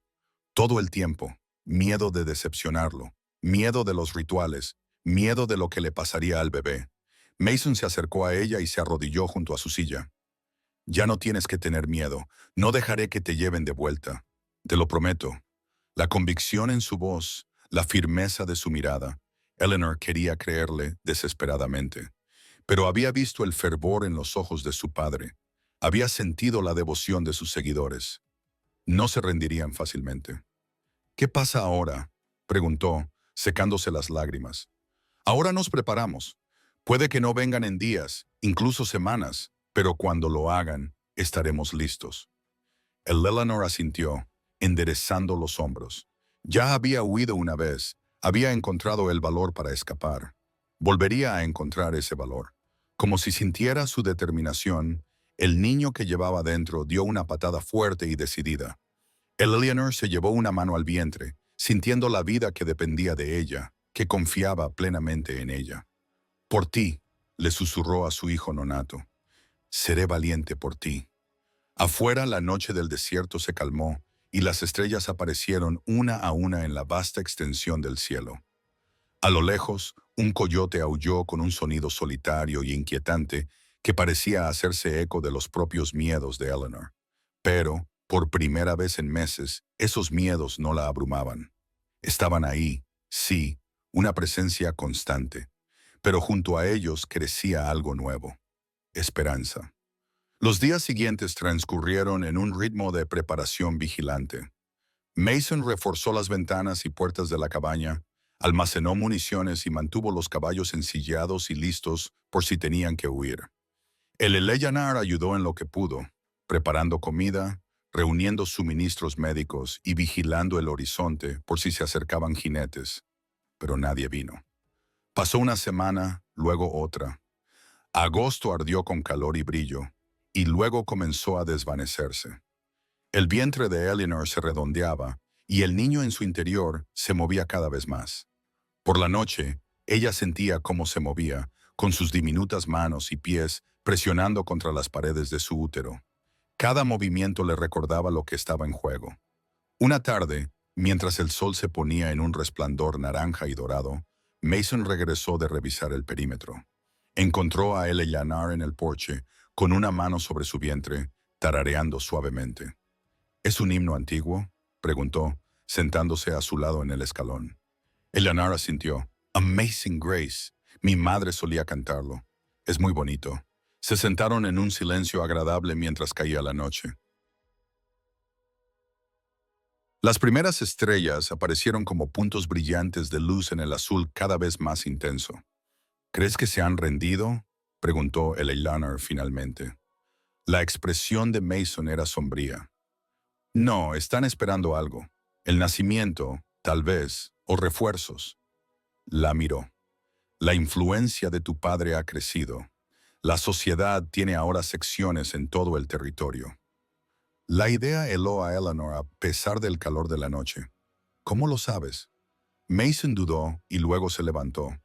Todo el tiempo, miedo de decepcionarlo, miedo de los rituales, miedo de lo que le pasaría al bebé. Mason se acercó a ella y se arrodilló junto a su silla. Ya no tienes que tener miedo. No dejaré que te lleven de vuelta. Te lo prometo. La convicción en su voz, la firmeza de su mirada. Eleanor quería creerle desesperadamente. Pero había visto el fervor en los ojos de su padre. Había sentido la devoción de sus seguidores. No se rendirían fácilmente. ¿Qué pasa ahora?, preguntó, secándose las lágrimas. Ahora nos preparamos. Puede que no vengan en días, incluso semanas, pero cuando lo hagan, estaremos listos. Eleanor asintió, enderezando los hombros. Ya había huido una vez, había encontrado el valor para escapar. Volvería a encontrar ese valor. Como si sintiera su determinación, el niño que llevaba dentro dio una patada fuerte y decidida. Eleanor se llevó una mano al vientre, sintiendo la vida que dependía de ella, que confiaba plenamente en ella. Por ti, le susurró a su hijo nonato. Seré valiente por ti. Afuera la noche del desierto se calmó y las estrellas aparecieron una a una en la vasta extensión del cielo. A lo lejos, un coyote aulló con un sonido solitario y inquietante que parecía hacerse eco de los propios miedos de Eleanor. Pero, por primera vez en meses, esos miedos no la abrumaban. Estaban ahí, sí, una presencia constante, pero junto a ellos crecía algo nuevo: esperanza. Los días siguientes transcurrieron en un ritmo de preparación vigilante. Mason reforzó las ventanas y puertas de la cabaña, almacenó municiones y mantuvo los caballos ensillados y listos por si tenían que huir. El Eleyanar ayudó en lo que pudo, preparando comida, reuniendo suministros médicos y vigilando el horizonte por si se acercaban jinetes, pero nadie vino. Pasó una semana, luego otra. Agosto ardió con calor y brillo, y luego comenzó a desvanecerse. El vientre de Eleanor se redondeaba, y el niño en su interior se movía cada vez más. Por la noche, ella sentía cómo se movía, con sus diminutas manos y pies presionando contra las paredes de su útero. Cada movimiento le recordaba lo que estaba en juego. Una tarde, mientras el sol se ponía en un resplandor naranja y dorado, Mason regresó de revisar el perímetro. Encontró a Eleanor en el porche, con una mano sobre su vientre, tarareando suavemente. ¿Es un himno antiguo?, preguntó, sentándose a su lado en el escalón. Eleanor asintió. Amazing Grace. Mi madre solía cantarlo. Es muy bonito. Se sentaron en un silencio agradable mientras caía la noche. Las primeras estrellas aparecieron como puntos brillantes de luz en el azul cada vez más intenso. ¿Crees que se han rendido?, preguntó el Eleanor finalmente. La expresión de Mason era sombría. No, están esperando algo. El nacimiento, tal vez, o refuerzos. La miró. La influencia de tu padre ha crecido. La sociedad tiene ahora secciones en todo el territorio. La idea heló a Eleanor a pesar del calor de la noche. ¿Cómo lo sabes? Mason dudó y luego se levantó.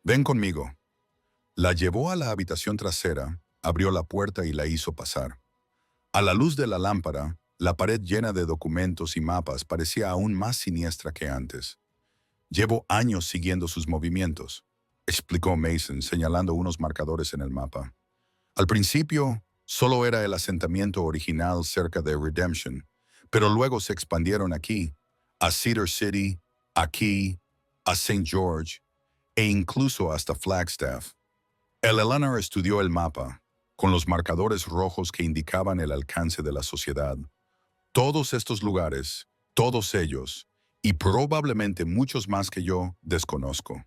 Ven conmigo. La llevó a la habitación trasera, abrió la puerta y la hizo pasar. A la luz de la lámpara, la pared llena de documentos y mapas parecía aún más siniestra que antes. Llevo años siguiendo sus movimientos, explicó Mason señalando unos marcadores en el mapa. Al principio, solo era el asentamiento original cerca de Redemption, pero luego se expandieron aquí, a Cedar City, aquí, a St. George, e incluso hasta Flagstaff. El Eleanor estudió el mapa, con los marcadores rojos que indicaban el alcance de la sociedad. Todos estos lugares, todos ellos, y probablemente muchos más que yo, desconozco.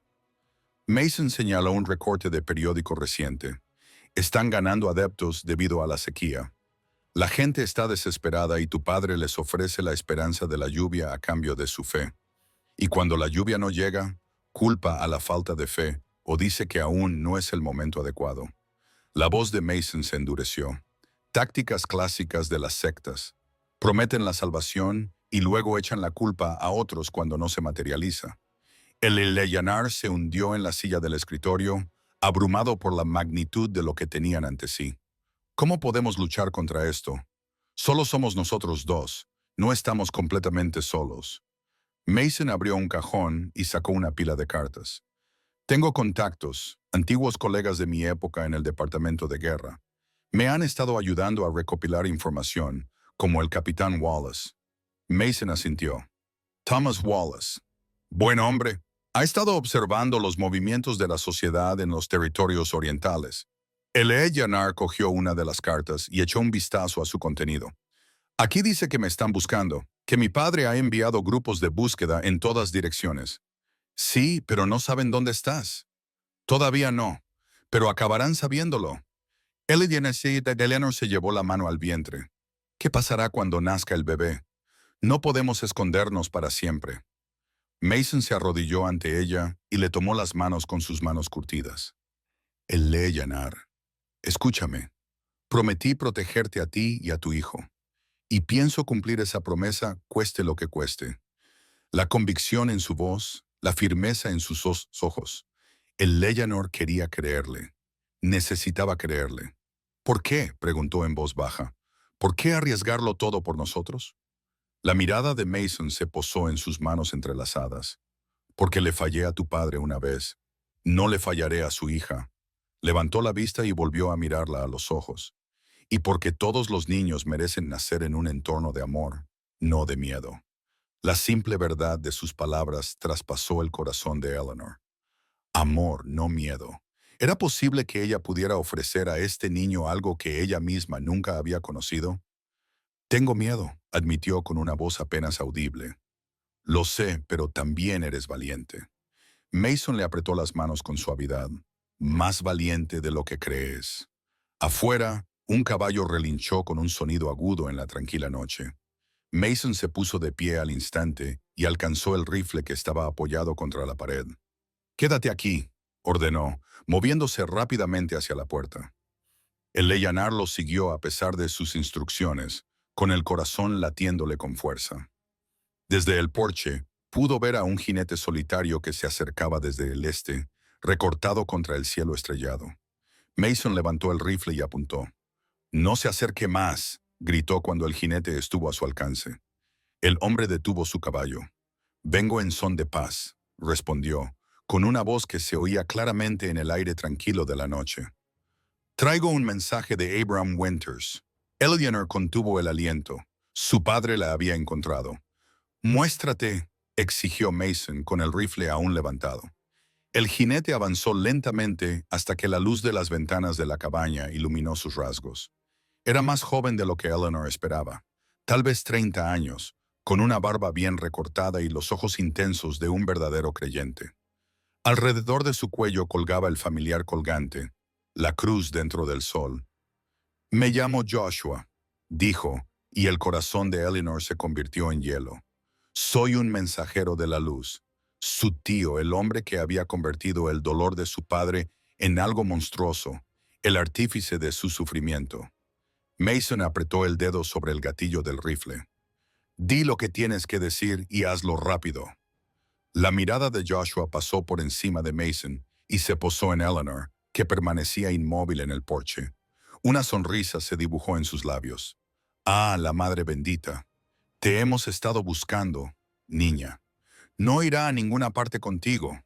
Mason señaló un recorte de periódico reciente. Están ganando adeptos debido a la sequía. La gente está desesperada y tu padre les ofrece la esperanza de la lluvia a cambio de su fe. Y cuando la lluvia no llega, culpa a la falta de fe o dice que aún no es el momento adecuado. La voz de Mason se endureció. Tácticas clásicas de las sectas. Prometen la salvación y luego echan la culpa a otros cuando no se materializa. El Eleanor se hundió en la silla del escritorio, abrumado por la magnitud de lo que tenían ante sí. ¿Cómo podemos luchar contra esto? Solo somos nosotros dos. No estamos completamente solos. Mason abrió un cajón y sacó una pila de cartas. Tengo contactos, antiguos colegas de mi época en el departamento de guerra. Me han estado ayudando a recopilar información, como el capitán Wallace. Mason asintió. Thomas Wallace. Buen hombre. Ha estado observando los movimientos de la sociedad en los territorios orientales. El Eleanor cogió una de las cartas y echó un vistazo a su contenido. Aquí dice que me están buscando, que mi padre ha enviado grupos de búsqueda en todas direcciones. Sí, pero no saben dónde estás. Todavía no, pero acabarán sabiéndolo. Eleanor se llevó la mano al vientre. ¿Qué pasará cuando nazca el bebé? No podemos escondernos para siempre. Mason se arrodilló ante ella y le tomó las manos con sus manos curtidas. Eleanor, escúchame. Prometí protegerte a ti y a tu hijo. Y pienso cumplir esa promesa cueste lo que cueste. La convicción en su voz, la firmeza en sus ojos. Eleanor quería creerle. Necesitaba creerle. ¿Por qué?, preguntó en voz baja. ¿Por qué arriesgarlo todo por nosotros? La mirada de Mason se posó en sus manos entrelazadas. Porque le fallé a tu padre una vez. No le fallaré a su hija. Levantó la vista y volvió a mirarla a los ojos. Y porque todos los niños merecen nacer en un entorno de amor, no de miedo. La simple verdad de sus palabras traspasó el corazón de Eleanor. Amor, no miedo. ¿Era posible que ella pudiera ofrecer a este niño algo que ella misma nunca había conocido? Tengo miedo, admitió con una voz apenas audible. Lo sé, pero también eres valiente. Mason le apretó las manos con suavidad. Más valiente de lo que crees. Afuera, un caballo relinchó con un sonido agudo en la tranquila noche. Mason se puso de pie al instante y alcanzó el rifle que estaba apoyado contra la pared. «Quédate aquí», ordenó, moviéndose rápidamente hacia la puerta. El Eleanor lo siguió a pesar de sus instrucciones, con el corazón latiéndole con fuerza. Desde el porche, pudo ver a un jinete solitario que se acercaba desde el este, recortado contra el cielo estrellado. Mason levantó el rifle y apuntó. «No se acerque más», gritó cuando el jinete estuvo a su alcance. El hombre detuvo su caballo. «Vengo en son de paz», respondió, con una voz que se oía claramente en el aire tranquilo de la noche. «Traigo un mensaje de Abraham Winters». Eleanor contuvo el aliento. Su padre la había encontrado. «Muéstrate», exigió Mason con el rifle aún levantado. El jinete avanzó lentamente hasta que la luz de las ventanas de la cabaña iluminó sus rasgos. Era más joven de lo que Eleanor esperaba, tal vez 30 años, con una barba bien recortada y los ojos intensos de un verdadero creyente. Alrededor de su cuello colgaba el familiar colgante, la cruz dentro del sol. «Me llamo Joshua», dijo, y el corazón de Eleanor se convirtió en hielo. «Soy un mensajero de la luz». Su tío, el hombre que había convertido el dolor de su padre en algo monstruoso, el artífice de su sufrimiento. Mason apretó el dedo sobre el gatillo del rifle. «Di lo que tienes que decir y hazlo rápido». La mirada de Joshua pasó por encima de Mason y se posó en Eleanor, que permanecía inmóvil en el porche. Una sonrisa se dibujó en sus labios. «Ah, la Madre bendita. Te hemos estado buscando, niña». «No irá a ninguna parte contigo»,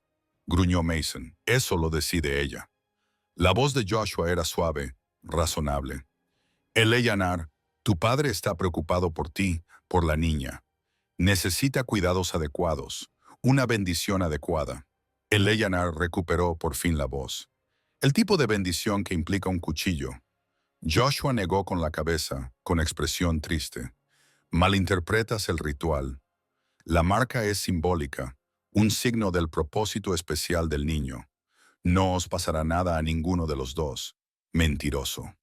gruñó Mason. «Eso lo decide ella». La voz de Joshua era suave, razonable. «Eleanor, tu padre está preocupado por ti, por la niña. Necesita cuidados adecuados, una bendición adecuada». Eleanor recuperó por fin la voz. «El tipo de bendición que implica un cuchillo». Joshua negó con la cabeza, con expresión triste. «Malinterpretas el ritual. La marca es simbólica, un signo del propósito especial del niño. No os pasará nada a ninguno de los dos. Mentiroso».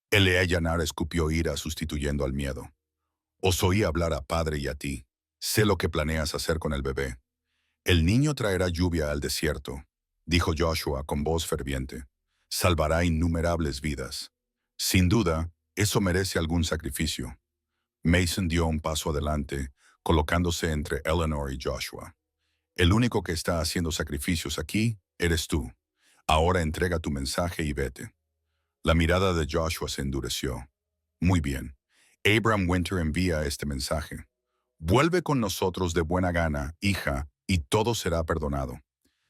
Eleanor escupió ira sustituyendo al miedo. «Os oí hablar a padre y a ti. Sé lo que planeas hacer con el bebé. El niño traerá lluvia al desierto», dijo Joshua con voz ferviente. «Salvará innumerables vidas. Sin duda, eso merece algún sacrificio». Mason dio un paso adelante, colocándose entre Eleanor y Joshua. «El único que está haciendo sacrificios aquí eres tú. Ahora entrega tu mensaje y vete». La mirada de Joshua se endureció. «Muy bien. Abram Winter envía este mensaje. Vuelve con nosotros de buena gana, hija, y todo será perdonado.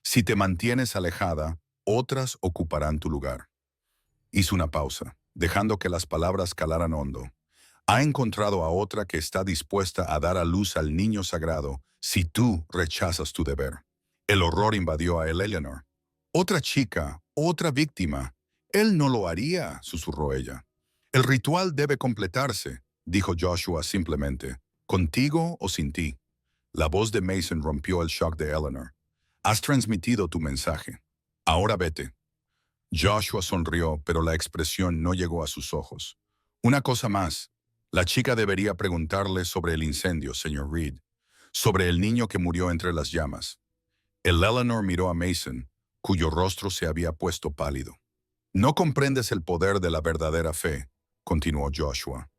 Si te mantienes alejada, otras ocuparán tu lugar». Hizo una pausa, dejando que las palabras calaran hondo. «Ha encontrado a otra que está dispuesta a dar a luz al niño sagrado si tú rechazas tu deber». El horror invadió a Eleanor. «Otra chica, otra víctima. Él no lo haría», susurró ella. «El ritual debe completarse», dijo Joshua simplemente. «Contigo o sin ti». La voz de Mason rompió el shock de Eleanor. «Has transmitido tu mensaje. Ahora vete». Joshua sonrió, pero la expresión no llegó a sus ojos. «Una cosa más. La chica debería preguntarle sobre el incendio, señor Reed, sobre el niño que murió entre las llamas». Eleanor miró a Mason, cuyo rostro se había puesto pálido. «No comprendes el poder de la verdadera fe», continuó Joshua,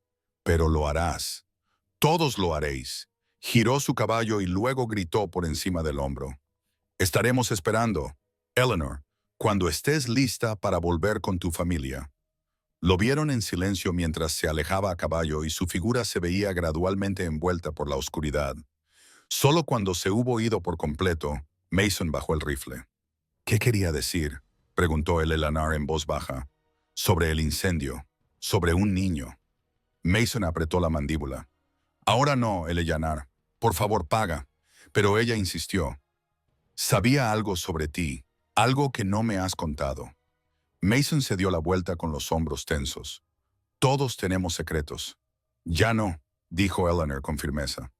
«pero lo harás. Todos lo haréis». Giró su caballo y luego gritó por encima del hombro. «Estaremos esperando, Eleanor, cuando estés lista para volver con tu familia». Lo vieron en silencio mientras se alejaba a caballo y su figura se veía gradualmente envuelta por la oscuridad. Solo cuando se hubo ido por completo, Mason bajó el rifle. «¿Qué quería decir?», preguntó Eleanor en voz baja. «Sobre el incendio, sobre un niño». Mason apretó la mandíbula. «Ahora no, Eleanor. Por favor, paga». Pero ella insistió. «Sabía algo sobre ti, algo que no me has contado». Mason se dio la vuelta con los hombros tensos. «Todos tenemos secretos». «Ya no», dijo Eleanor con firmeza.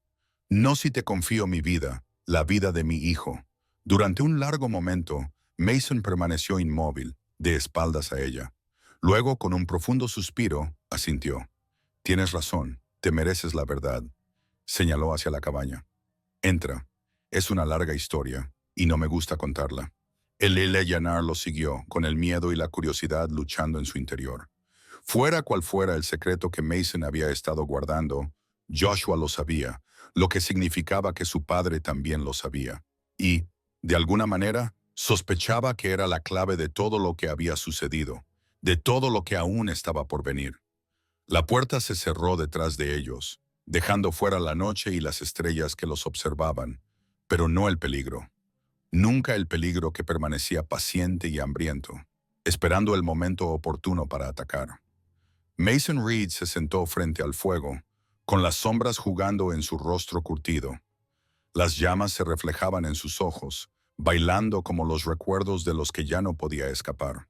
«No si te confío mi vida, la vida de mi hijo». Durante un largo momento, Mason permaneció inmóvil, de espaldas a ella. Luego, con un profundo suspiro, asintió. «Tienes razón, te mereces la verdad», señaló hacia la cabaña. «Entra. Es una larga historia, y no me gusta contarla». Eleanor lo siguió, con el miedo y la curiosidad luchando en su interior. Fuera cual fuera el secreto que Mason había estado guardando, Joshua lo sabía, lo que significaba que su padre también lo sabía. Y, de alguna manera, sospechaba que era la clave de todo lo que había sucedido, de todo lo que aún estaba por venir. La puerta se cerró detrás de ellos, dejando fuera la noche y las estrellas que los observaban, pero no el peligro. Nunca el peligro que permanecía paciente y hambriento, esperando el momento oportuno para atacar. Mason Reed se sentó frente al fuego, con las sombras jugando en su rostro curtido. Las llamas se reflejaban en sus ojos, bailando como los recuerdos de los que ya no podía escapar.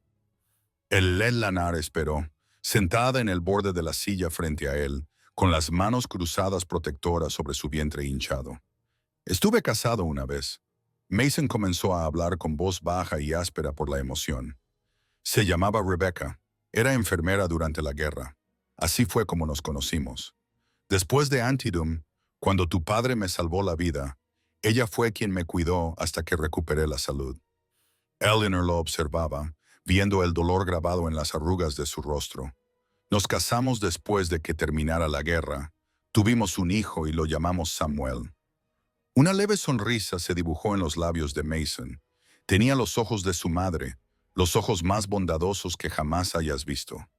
El Lanar esperó, sentada en el borde de la silla frente a él, con las manos cruzadas protectoras sobre su vientre hinchado. Estuve casado una vez. Mason comenzó a hablar con voz baja y áspera por la emoción. Se llamaba Rebecca. Era enfermera durante la guerra. Así fue como nos conocimos. Después de Antietam, cuando tu padre me salvó la vida, ella fue quien me cuidó hasta que recuperé la salud. Eleanor lo observaba, viendo el dolor grabado en las arrugas de su rostro. Nos casamos después de que terminara la guerra. Tuvimos un hijo y lo llamamos Samuel. Una leve sonrisa se dibujó en los labios de Mason. Tenía los ojos de su madre, los ojos más bondadosos que jamás hayas visto.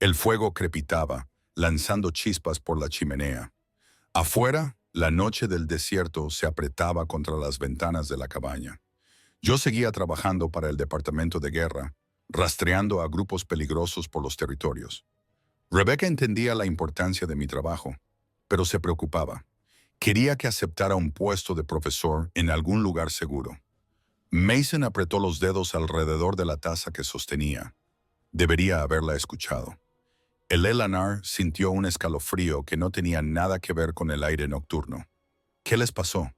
El fuego crepitaba, lanzando chispas por la chimenea. Afuera, la noche del desierto se apretaba contra las ventanas de la cabaña. Yo seguía trabajando para el Departamento de Guerra, rastreando a grupos peligrosos por los territorios. Rebecca entendía la importancia de mi trabajo, pero se preocupaba. Quería que aceptara un puesto de profesor en algún lugar seguro. Mason apretó los dedos alrededor de la taza que sostenía. Debería haberla escuchado. El Lanar sintió un escalofrío que no tenía nada que ver con el aire nocturno. ¿Qué les pasó?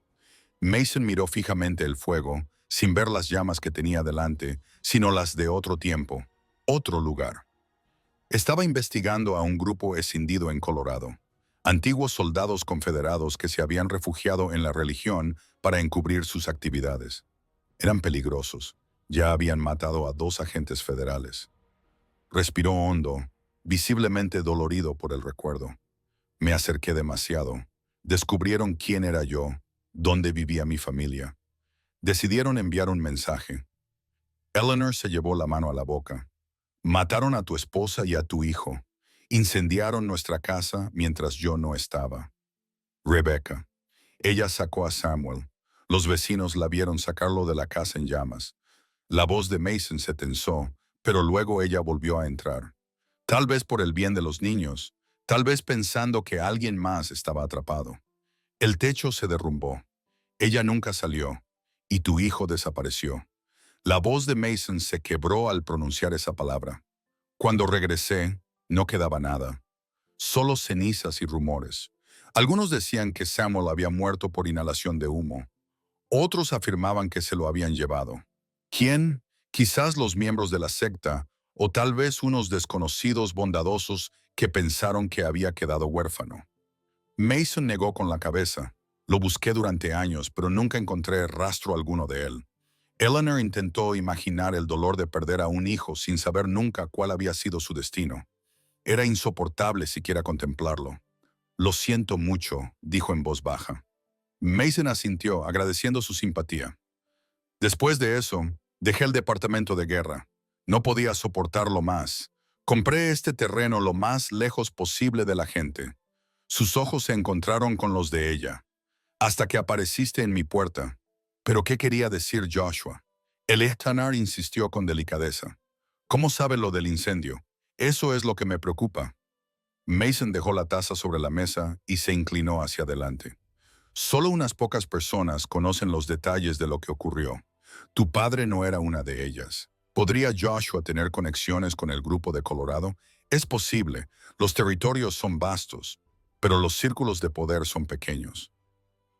Mason miró fijamente el fuego, sin ver las llamas que tenía delante, sino las de otro tiempo, otro lugar. Estaba investigando a un grupo escindido en Colorado. Antiguos soldados confederados que se habían refugiado en la religión para encubrir sus actividades. Eran peligrosos. Ya habían matado a 2 agentes federales. Respiró hondo, visiblemente dolorido por el recuerdo. Me acerqué demasiado. Descubrieron quién era yo, dónde vivía mi familia. Decidieron enviar un mensaje. Eleanor se llevó la mano a la boca. Mataron a tu esposa y a tu hijo. Incendiaron nuestra casa mientras yo no estaba. Rebecca. Ella sacó a Samuel. Los vecinos la vieron sacarlo de la casa en llamas. La voz de Mason se tensó, pero luego ella volvió a entrar. Tal vez por el bien de los niños, tal vez pensando que alguien más estaba atrapado. El techo se derrumbó. Ella nunca salió, y tu hijo desapareció. La voz de Mason se quebró al pronunciar esa palabra. Cuando regresé, no quedaba nada. Solo cenizas y rumores. Algunos decían que Samuel había muerto por inhalación de humo. Otros afirmaban que se lo habían llevado. ¿Quién? Quizás los miembros de la secta, o tal vez unos desconocidos bondadosos que pensaron que había quedado huérfano. Mason negó con la cabeza. Lo busqué durante años, pero nunca encontré rastro alguno de él. Eleanor intentó imaginar el dolor de perder a un hijo sin saber nunca cuál había sido su destino. Era insoportable siquiera contemplarlo. Lo siento mucho, dijo en voz baja. Mason asintió, agradeciendo su simpatía. Después de eso, dejé el departamento de guerra. No podía soportarlo más. Compré este terreno lo más lejos posible de la gente. Sus ojos se encontraron con los de ella. Hasta que apareciste en mi puerta. ¿Pero qué quería decir Joshua? El Lanar insistió con delicadeza. ¿Cómo sabe lo del incendio? Eso es lo que me preocupa. Mason dejó la taza sobre la mesa y se inclinó hacia adelante. Solo unas pocas personas conocen los detalles de lo que ocurrió. Tu padre no era una de ellas. ¿Podría Joshua tener conexiones con el grupo de Colorado? Es posible. Los territorios son vastos, pero los círculos de poder son pequeños.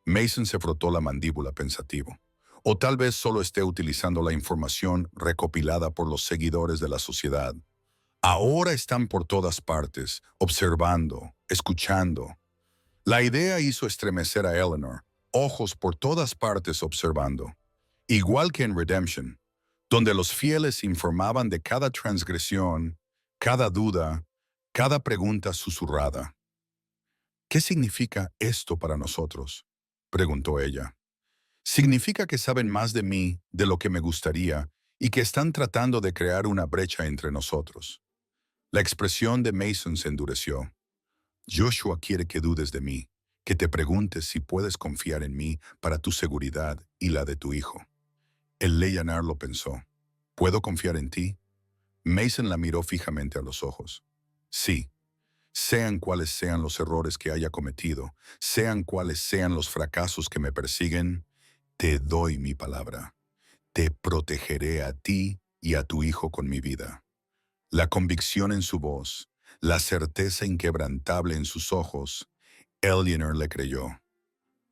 Mason se frotó la mandíbula pensativo. O tal vez solo esté utilizando la información recopilada por los seguidores de la sociedad. Ahora están por todas partes, observando, escuchando. La idea hizo estremecer a Eleanor, ojos por todas partes observando. Igual que en Redemption, donde los fieles informaban de cada transgresión, cada duda, cada pregunta susurrada. ¿Qué significa esto para nosotros?, preguntó ella. Significa que saben más de mí de lo que me gustaría y que están tratando de crear una brecha entre nosotros. La expresión de Mason se endureció. Joshua quiere que dudes de mí, que te preguntes si puedes confiar en mí para tu seguridad y la de tu hijo. El Lanar lo pensó. ¿Puedo confiar en ti? Mason la miró fijamente a los ojos. Sí. Sean cuales sean los errores que haya cometido, sean cuales sean los fracasos que me persiguen, te doy mi palabra. Te protegeré a ti y a tu hijo con mi vida. La convicción en su voz, la certeza inquebrantable en sus ojos, Eleanor le creyó.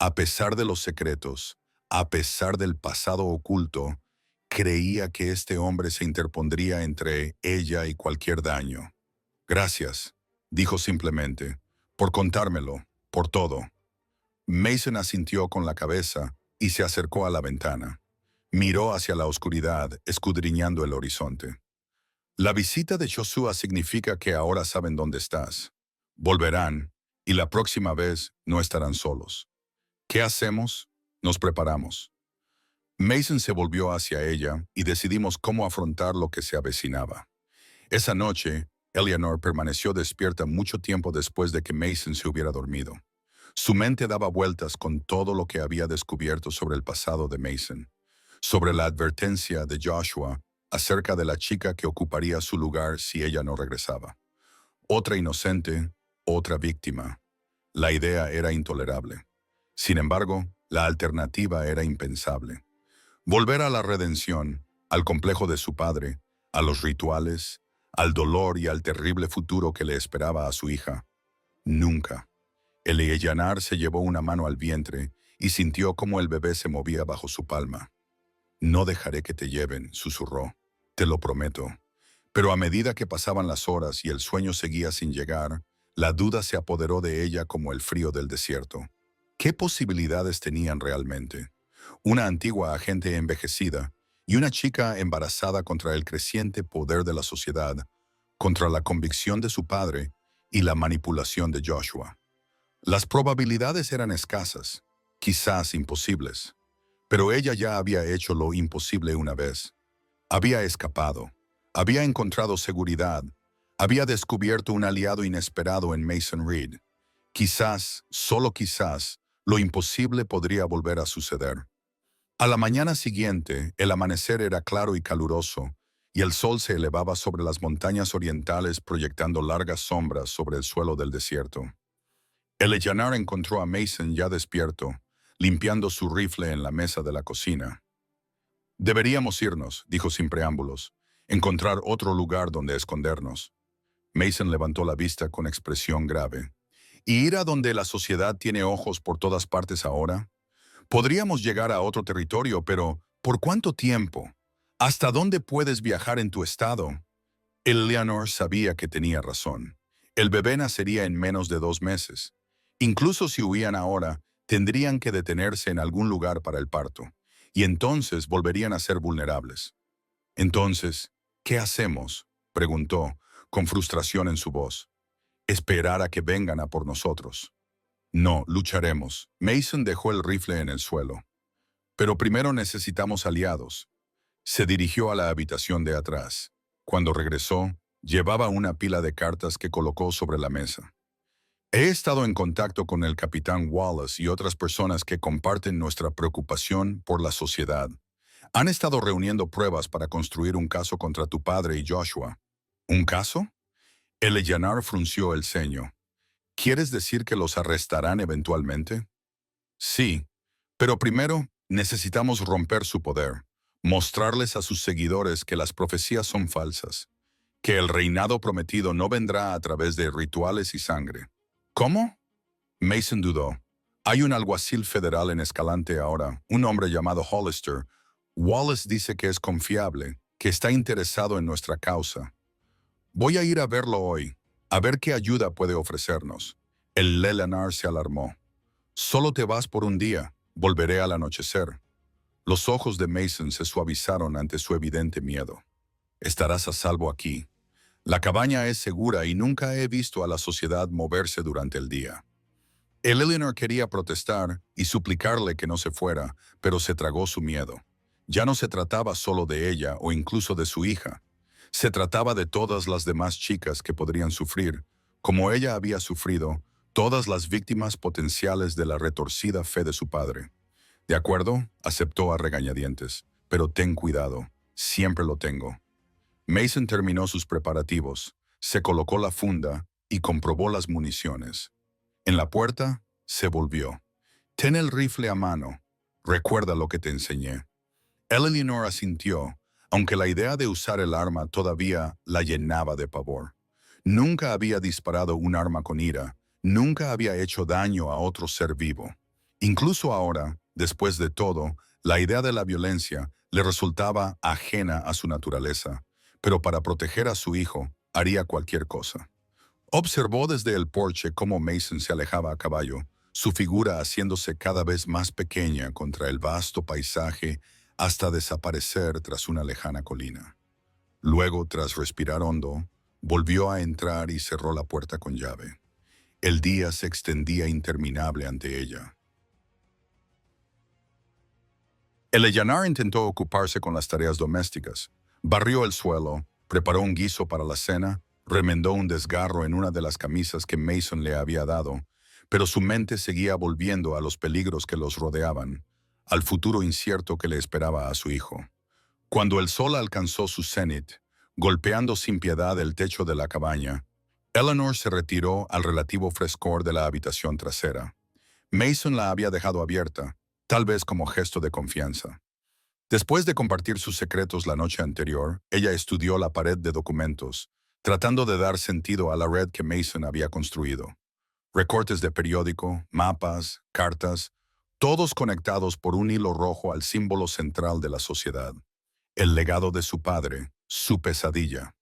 A pesar de los secretos, a pesar del pasado oculto, creía que este hombre se interpondría entre ella y cualquier daño. Gracias, dijo simplemente, por contármelo, por todo. Mason asintió con la cabeza y se acercó a la ventana. Miró hacia la oscuridad, escudriñando el horizonte. La visita de Joshua significa que ahora saben dónde estás. Volverán, y la próxima vez no estarán solos. ¿Qué hacemos? Nos preparamos. Mason se volvió hacia ella y decidimos cómo afrontar lo que se avecinaba. Esa noche, Eleanor permaneció despierta mucho tiempo después de que Mason se hubiera dormido. Su mente daba vueltas con todo lo que había descubierto sobre el pasado de Mason, sobre la advertencia de Joshua acerca de la chica que ocuparía su lugar si ella no regresaba. Otra inocente, otra víctima. La idea era intolerable. Sin embargo, la alternativa era impensable. Volver a la redención, al complejo de su padre, a los rituales, al dolor y al terrible futuro que le esperaba a su hija. Nunca. Eleyanar se llevó una mano al vientre y sintió cómo el bebé se movía bajo su palma. No dejaré que te lleven, susurró. Te lo prometo. Pero a medida que pasaban las horas y el sueño seguía sin llegar, la duda se apoderó de ella como el frío del desierto. ¿Qué posibilidades tenían realmente? Una antigua agente envejecida y una chica embarazada contra el creciente poder de la sociedad, contra la convicción de su padre y la manipulación de Joshua. Las probabilidades eran escasas, quizás imposibles, pero ella ya había hecho lo imposible una vez. Había escapado, había encontrado seguridad, había descubierto un aliado inesperado en Mason Reed. Quizás, solo quizás, lo imposible podría volver a suceder. A la mañana siguiente, el amanecer era claro y caluroso, y el sol se elevaba sobre las montañas orientales proyectando largas sombras sobre el suelo del desierto. Eleyanar encontró a Mason ya despierto, limpiando su rifle en la mesa de la cocina. Deberíamos irnos, dijo sin preámbulos, encontrar otro lugar donde escondernos. Mason levantó la vista con expresión grave. ¿Y ir a donde la sociedad tiene ojos por todas partes ahora? Podríamos llegar a otro territorio, pero ¿por cuánto tiempo? ¿Hasta dónde puedes viajar en tu estado? Eleanor sabía que tenía razón. El bebé nacería en menos de 2 meses. Incluso si huían ahora, tendrían que detenerse en algún lugar para el parto, y entonces volverían a ser vulnerables. Entonces, ¿qué hacemos?, preguntó, con frustración en su voz. Esperar a que vengan a por nosotros. No, lucharemos. Mason dejó el rifle en el suelo. Pero primero necesitamos aliados. Se dirigió a la habitación de atrás. Cuando regresó, llevaba una pila de cartas que colocó sobre la mesa. He estado en contacto con el capitán Wallace y otras personas que comparten nuestra preocupación por la sociedad. Han estado reuniendo pruebas para construir un caso contra tu padre y Joshua. ¿Un caso? Eleyanar frunció el ceño. ¿Quieres decir que los arrestarán eventualmente? Sí, pero primero necesitamos romper su poder, mostrarles a sus seguidores que las profecías son falsas, que el reinado prometido no vendrá a través de rituales y sangre. ¿Cómo? Mason dudó. Hay un alguacil federal en Escalante ahora, un hombre llamado Hollister. Wallace dice que es confiable, que está interesado en nuestra causa. Voy a ir a verlo hoy, a ver qué ayuda puede ofrecernos. El Eleanor se alarmó. Solo te vas por un día, volveré al anochecer. Los ojos de Mason se suavizaron ante su evidente miedo. Estarás a salvo aquí. La cabaña es segura y nunca he visto a la sociedad moverse durante el día. Eleanor quería protestar y suplicarle que no se fuera, pero se tragó su miedo. Ya no se trataba solo de ella o incluso de su hija. Se trataba de todas las demás chicas que podrían sufrir, como ella había sufrido, todas las víctimas potenciales de la retorcida fe de su padre. De acuerdo, aceptó a regañadientes, pero ten cuidado, siempre lo tengo. Mason terminó sus preparativos, se colocó la funda y comprobó las municiones. En la puerta, se volvió. Ten el rifle a mano. Recuerda lo que te enseñé. Eleanor asintió, aunque la idea de usar el arma todavía la llenaba de pavor. Nunca había disparado un arma con ira, nunca había hecho daño a otro ser vivo. Incluso ahora, después de todo, la idea de la violencia le resultaba ajena a su naturaleza, pero para proteger a su hijo, haría cualquier cosa. Observó desde el porche cómo Mason se alejaba a caballo, su figura haciéndose cada vez más pequeña contra el vasto paisaje hasta desaparecer tras una lejana colina. Luego, tras respirar hondo, volvió a entrar y cerró la puerta con llave. El día se extendía interminable ante ella. Eleanor intentó ocuparse con las tareas domésticas. Barrió el suelo, preparó un guiso para la cena, remendó un desgarro en una de las camisas que Mason le había dado, pero su mente seguía volviendo a los peligros que los rodeaban, al futuro incierto que le esperaba a su hijo. Cuando el sol alcanzó su cenit, golpeando sin piedad el techo de la cabaña, Eleanor se retiró al relativo frescor de la habitación trasera. Mason la había dejado abierta, tal vez como gesto de confianza. Después de compartir sus secretos la noche anterior, ella estudió la pared de documentos, tratando de dar sentido a la red que Mason había construido. Recortes de periódico, mapas, cartas, todos conectados por un hilo rojo al símbolo central de la sociedad. El legado de su padre, su pesadilla.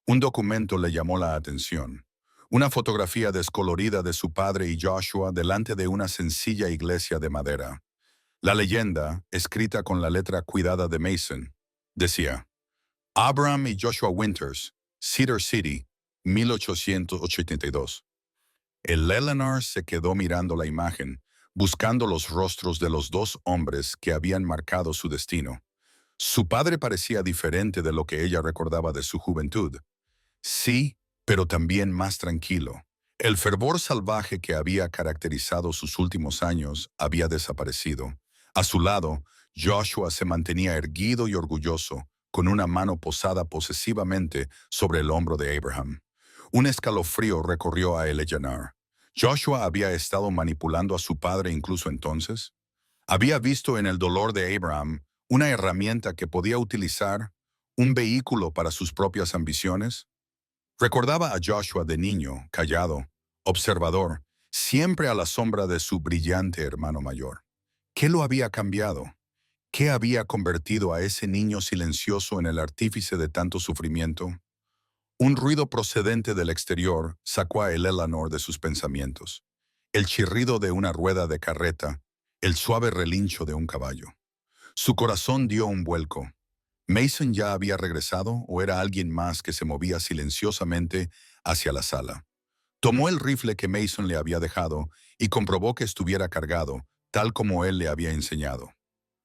Un documento le llamó la atención. Una fotografía descolorida de su padre y Joshua delante de una sencilla iglesia de madera. La leyenda, escrita con la letra cuidada de Mason, decía: Abraham y Joshua Winters, Cedar City, 1882. El Eleanor se quedó mirando la imagen, buscando los rostros de los dos hombres que habían marcado su destino. Su padre parecía diferente de lo que ella recordaba de su juventud. Sí, pero también más tranquilo. El fervor salvaje que había caracterizado sus últimos años había desaparecido. A su lado, Joshua se mantenía erguido y orgulloso, con una mano posada posesivamente sobre el hombro de Abraham. Un escalofrío recorrió a Eleanor. ¿Joshua había estado manipulando a su padre incluso entonces? ¿Había visto en el dolor de Abraham una herramienta que podía utilizar, un vehículo para sus propias ambiciones? Recordaba a Joshua de niño, callado, observador, siempre a la sombra de su brillante hermano mayor. ¿Qué lo había cambiado? ¿Qué había convertido a ese niño silencioso en el artífice de tanto sufrimiento? Un ruido procedente del exterior sacó a Eleanor de sus pensamientos. El chirrido de una rueda de carreta, el suave relincho de un caballo. Su corazón dio un vuelco. ¿Mason ya había regresado o era alguien más que se movía silenciosamente hacia la sala? Tomó el rifle que Mason le había dejado y comprobó que estuviera cargado, tal como él le había enseñado.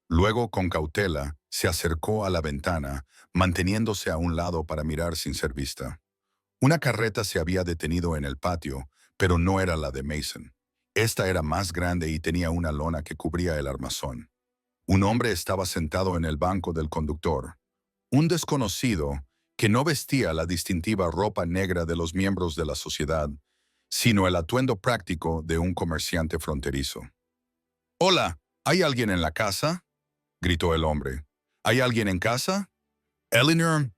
Luego, con cautela, se acercó a la ventana, manteniéndose a un lado para mirar sin ser vista. Una carreta se había detenido en el patio, pero no era la de Mason. Esta era más grande y tenía una lona que cubría el armazón. Un hombre estaba sentado en el banco del conductor. Un desconocido que no vestía la distintiva ropa negra de los miembros de la sociedad, sino el atuendo práctico de un comerciante fronterizo. «Hola, ¿hay alguien en la casa?», gritó el hombre. «¿Hay alguien en casa?». Ellen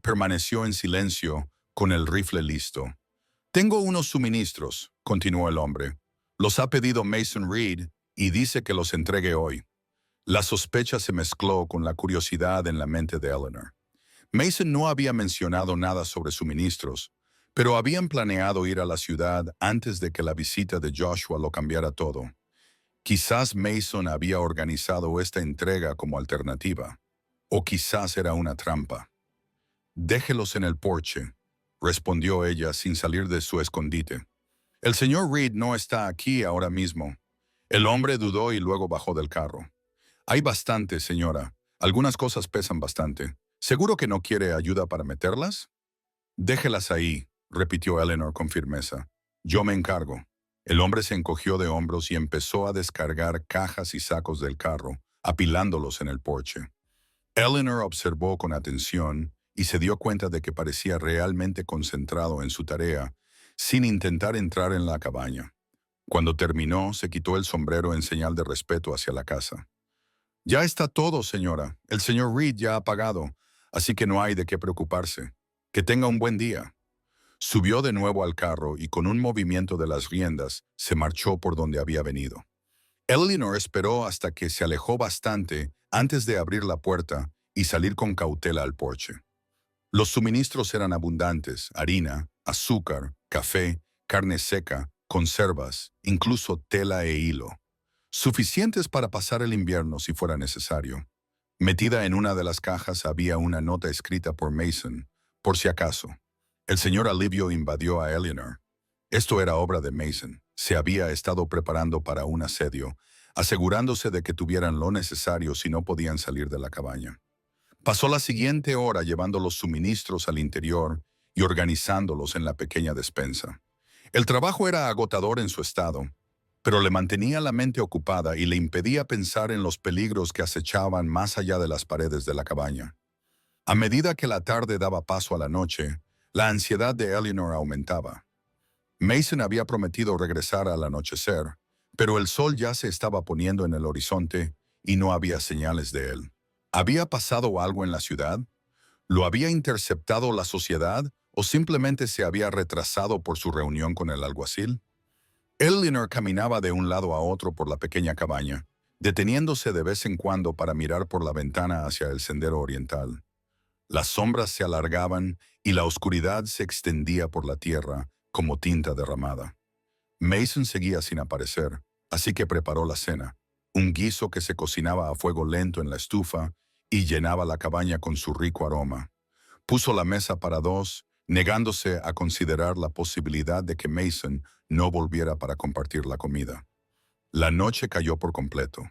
permaneció en silencio, con el rifle listo. «Tengo unos suministros», continuó el hombre. «Los ha pedido Mason Reed y dice que los entregue hoy». La sospecha se mezcló con la curiosidad en la mente de Eleanor. Mason no había mencionado nada sobre suministros, pero habían planeado ir a la ciudad antes de que la visita de Joshua lo cambiara todo. Quizás Mason había organizado esta entrega como alternativa, o quizás era una trampa. «Déjelos en el porche», respondió ella sin salir de su escondite. «El señor Reed no está aquí ahora mismo». El hombre dudó y luego bajó del carro. «Hay bastante, señora. Algunas cosas pesan bastante. ¿Seguro que no quiere ayuda para meterlas?». «Déjelas ahí», repitió Eleanor con firmeza. «Yo me encargo». El hombre se encogió de hombros y empezó a descargar cajas y sacos del carro, apilándolos en el porche. Eleanor observó con atención y se dio cuenta de que parecía realmente concentrado en su tarea, sin intentar entrar en la cabaña. Cuando terminó, se quitó el sombrero en señal de respeto hacia la casa. Ya está todo, señora. El señor Reed ya ha pagado, así que no hay de qué preocuparse. Que tenga un buen día. Subió de nuevo al carro y con un movimiento de las riendas se marchó por donde había venido. Eleanor esperó hasta que se alejó bastante antes de abrir la puerta y salir con cautela al porche. Los suministros eran abundantes: harina, azúcar, café, carne seca, conservas, incluso tela e hilo. Suficientes para pasar el invierno si fuera necesario. Metida en una de las cajas había una nota escrita por Mason, por si acaso. El señor Alivio invadió a Eleanor. Esto era obra de Mason. Se había estado preparando para un asedio, asegurándose de que tuvieran lo necesario si no podían salir de la cabaña. Pasó la siguiente hora llevando los suministros al interior y organizándolos en la pequeña despensa. El trabajo era agotador en su estado, pero le mantenía la mente ocupada y le impedía pensar en los peligros que acechaban más allá de las paredes de la cabaña. A medida que la tarde daba paso a la noche, la ansiedad de Eleanor aumentaba. Mason había prometido regresar al anochecer, pero el sol ya se estaba poniendo en el horizonte y no había señales de él. ¿Había pasado algo en la ciudad? ¿Lo había interceptado la sociedad o simplemente se había retrasado por su reunión con el alguacil? Eleanor caminaba de un lado a otro por la pequeña cabaña, deteniéndose de vez en cuando para mirar por la ventana hacia el sendero oriental. Las sombras se alargaban y la oscuridad se extendía por la tierra como tinta derramada. Mason seguía sin aparecer, así que preparó la cena, un guiso que se cocinaba a fuego lento en la estufa y llenaba la cabaña con su rico aroma. Puso la mesa para dos, negándose a considerar la posibilidad de que Mason no volviera para compartir la comida. La noche cayó por completo.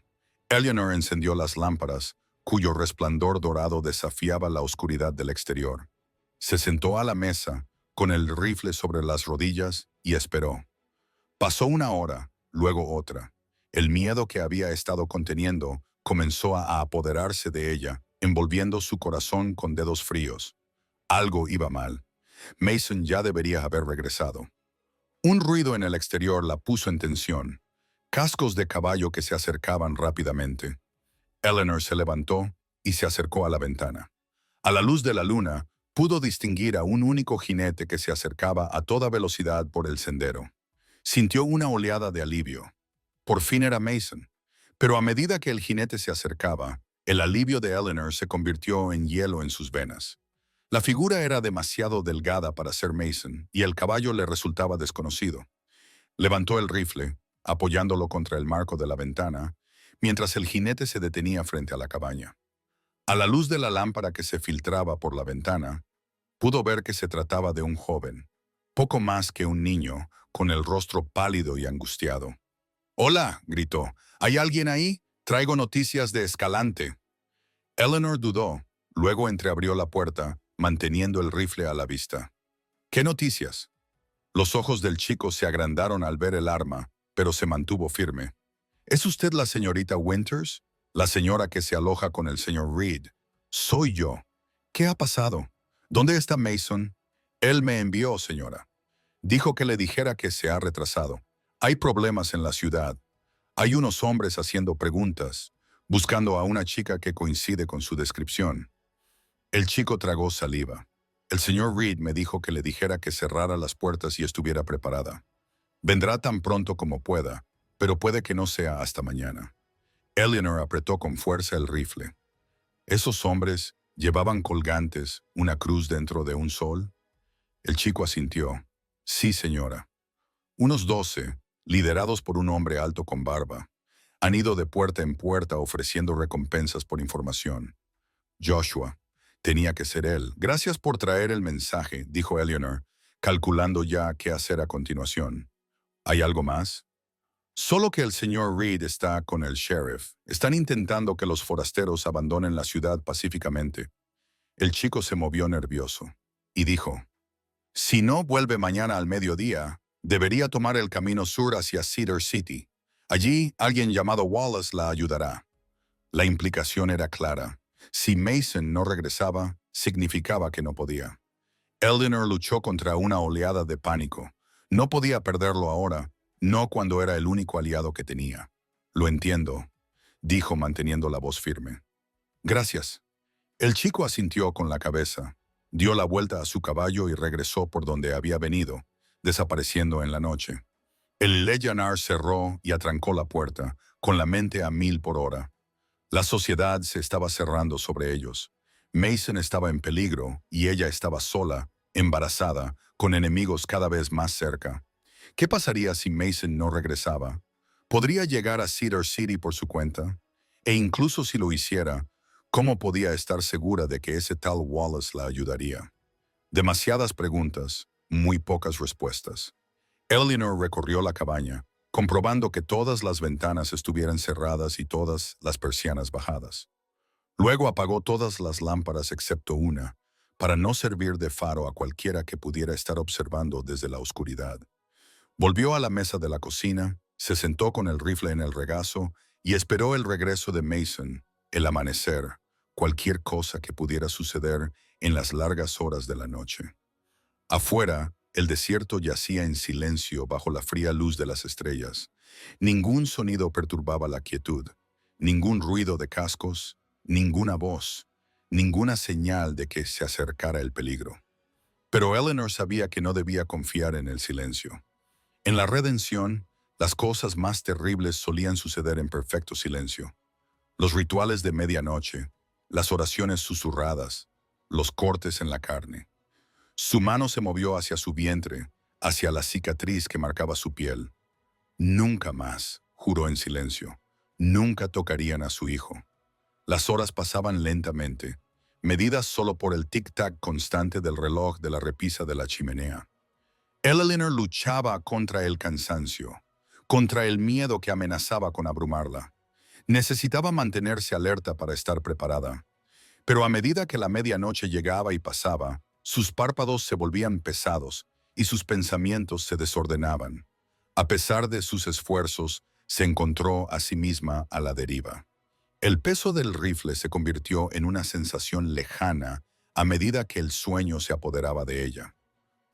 Eleanor encendió las lámparas, cuyo resplandor dorado desafiaba la oscuridad del exterior. Se sentó a la mesa, con el rifle sobre las rodillas, y esperó. Pasó una hora, luego otra. El miedo que había estado conteniendo comenzó a apoderarse de ella, envolviendo su corazón con dedos fríos. Algo iba mal. Mason ya debería haber regresado. Un ruido en el exterior la puso en tensión. Cascos de caballo que se acercaban rápidamente. Eleanor se levantó y se acercó a la ventana. A la luz de la luna, pudo distinguir a un único jinete que se acercaba a toda velocidad por el sendero. Sintió una oleada de alivio. Por fin era Mason. Pero a medida que el jinete se acercaba, el alivio de Eleanor se convirtió en hielo en sus venas. La figura era demasiado delgada para ser Mason y el caballo le resultaba desconocido. Levantó el rifle, apoyándolo contra el marco de la ventana, mientras el jinete se detenía frente a la cabaña. A la luz de la lámpara que se filtraba por la ventana, pudo ver que se trataba de un joven, poco más que un niño, con el rostro pálido y angustiado. «¡Hola!», gritó. «¿Hay alguien ahí? Traigo noticias de Escalante». Eleanor dudó, luego entreabrió la puerta, manteniendo el rifle a la vista. «¿Qué noticias?». Los ojos del chico se agrandaron al ver el arma, pero se mantuvo firme. «¿Es usted la señorita Winters? La señora que se aloja con el señor Reed». «Soy yo». «¿Qué ha pasado? ¿Dónde está Mason?» «Él me envió, señora. Dijo que le dijera que se ha retrasado. Hay problemas en la ciudad. Hay unos hombres haciendo preguntas, buscando a una chica que coincide con su descripción». El chico tragó saliva. «El señor Reed me dijo que le dijera que cerrara las puertas y estuviera preparada. Vendrá tan pronto como pueda, pero puede que no sea hasta mañana». Eleanor apretó con fuerza el rifle. ¿Esos hombres llevaban colgantes, una cruz dentro de un sol? El chico asintió. «Sí, señora. Unos 12, liderados por un hombre alto con barba, han ido de puerta en puerta ofreciendo recompensas por información». «Joshua. Tenía que ser él. Gracias por traer el mensaje», dijo Eleanor, calculando ya qué hacer a continuación. «¿Hay algo más?» «Solo que el señor Reed está con el sheriff. Están intentando que los forasteros abandonen la ciudad pacíficamente». El chico se movió nervioso y dijo, «Si no vuelve mañana al mediodía, debería tomar el camino sur hacia Cedar City. Allí alguien llamado Wallace la ayudará». La implicación era clara. Si Mason no regresaba, significaba que no podía. Eleanor luchó contra una oleada de pánico. No podía perderlo ahora, no cuando era el único aliado que tenía. «Lo entiendo». dijo manteniendo la voz firme. Gracias. El chico asintió con la cabeza, dio la vuelta a su caballo y regresó por donde había venido, desapareciendo en la noche. El Leyanar cerró y atrancó la puerta, con la mente a 1000 por hora. La sociedad se estaba cerrando sobre ellos. Mason estaba en peligro y ella estaba sola, embarazada, con enemigos cada vez más cerca. ¿Qué pasaría si Mason no regresaba? ¿Podría llegar a Cedar City por su cuenta? E incluso si lo hiciera, ¿cómo podía estar segura de que ese tal Wallace la ayudaría? Demasiadas preguntas, muy pocas respuestas. Eleanor recorrió la cabaña, comprobando que todas las ventanas estuvieran cerradas y todas las persianas bajadas. Luego apagó todas las lámparas excepto una, para no servir de faro a cualquiera que pudiera estar observando desde la oscuridad. Volvió a la mesa de la cocina, se sentó con el rifle en el regazo y esperó el regreso de Mason, el amanecer, cualquier cosa que pudiera suceder en las largas horas de la noche. Afuera, el desierto yacía en silencio bajo la fría luz de las estrellas. Ningún sonido perturbaba la quietud, ningún ruido de cascos, ninguna voz, ninguna señal de que se acercara el peligro. Pero Eleanor sabía que no debía confiar en el silencio. En la redención, las cosas más terribles solían suceder en perfecto silencio. Los rituales de medianoche, las oraciones susurradas, los cortes en la carne. Su mano se movió hacia su vientre, hacia la cicatriz que marcaba su piel. Nunca más, juró en silencio, nunca tocarían a su hijo. Las horas pasaban lentamente, medidas solo por el tic-tac constante del reloj de la repisa de la chimenea. Eleanor luchaba contra el cansancio, contra el miedo que amenazaba con abrumarla. Necesitaba mantenerse alerta para estar preparada. Pero a medida que la medianoche llegaba y pasaba, sus párpados se volvían pesados y sus pensamientos se desordenaban. A pesar de sus esfuerzos, se encontró a sí misma a la deriva. El peso del rifle se convirtió en una sensación lejana a medida que el sueño se apoderaba de ella.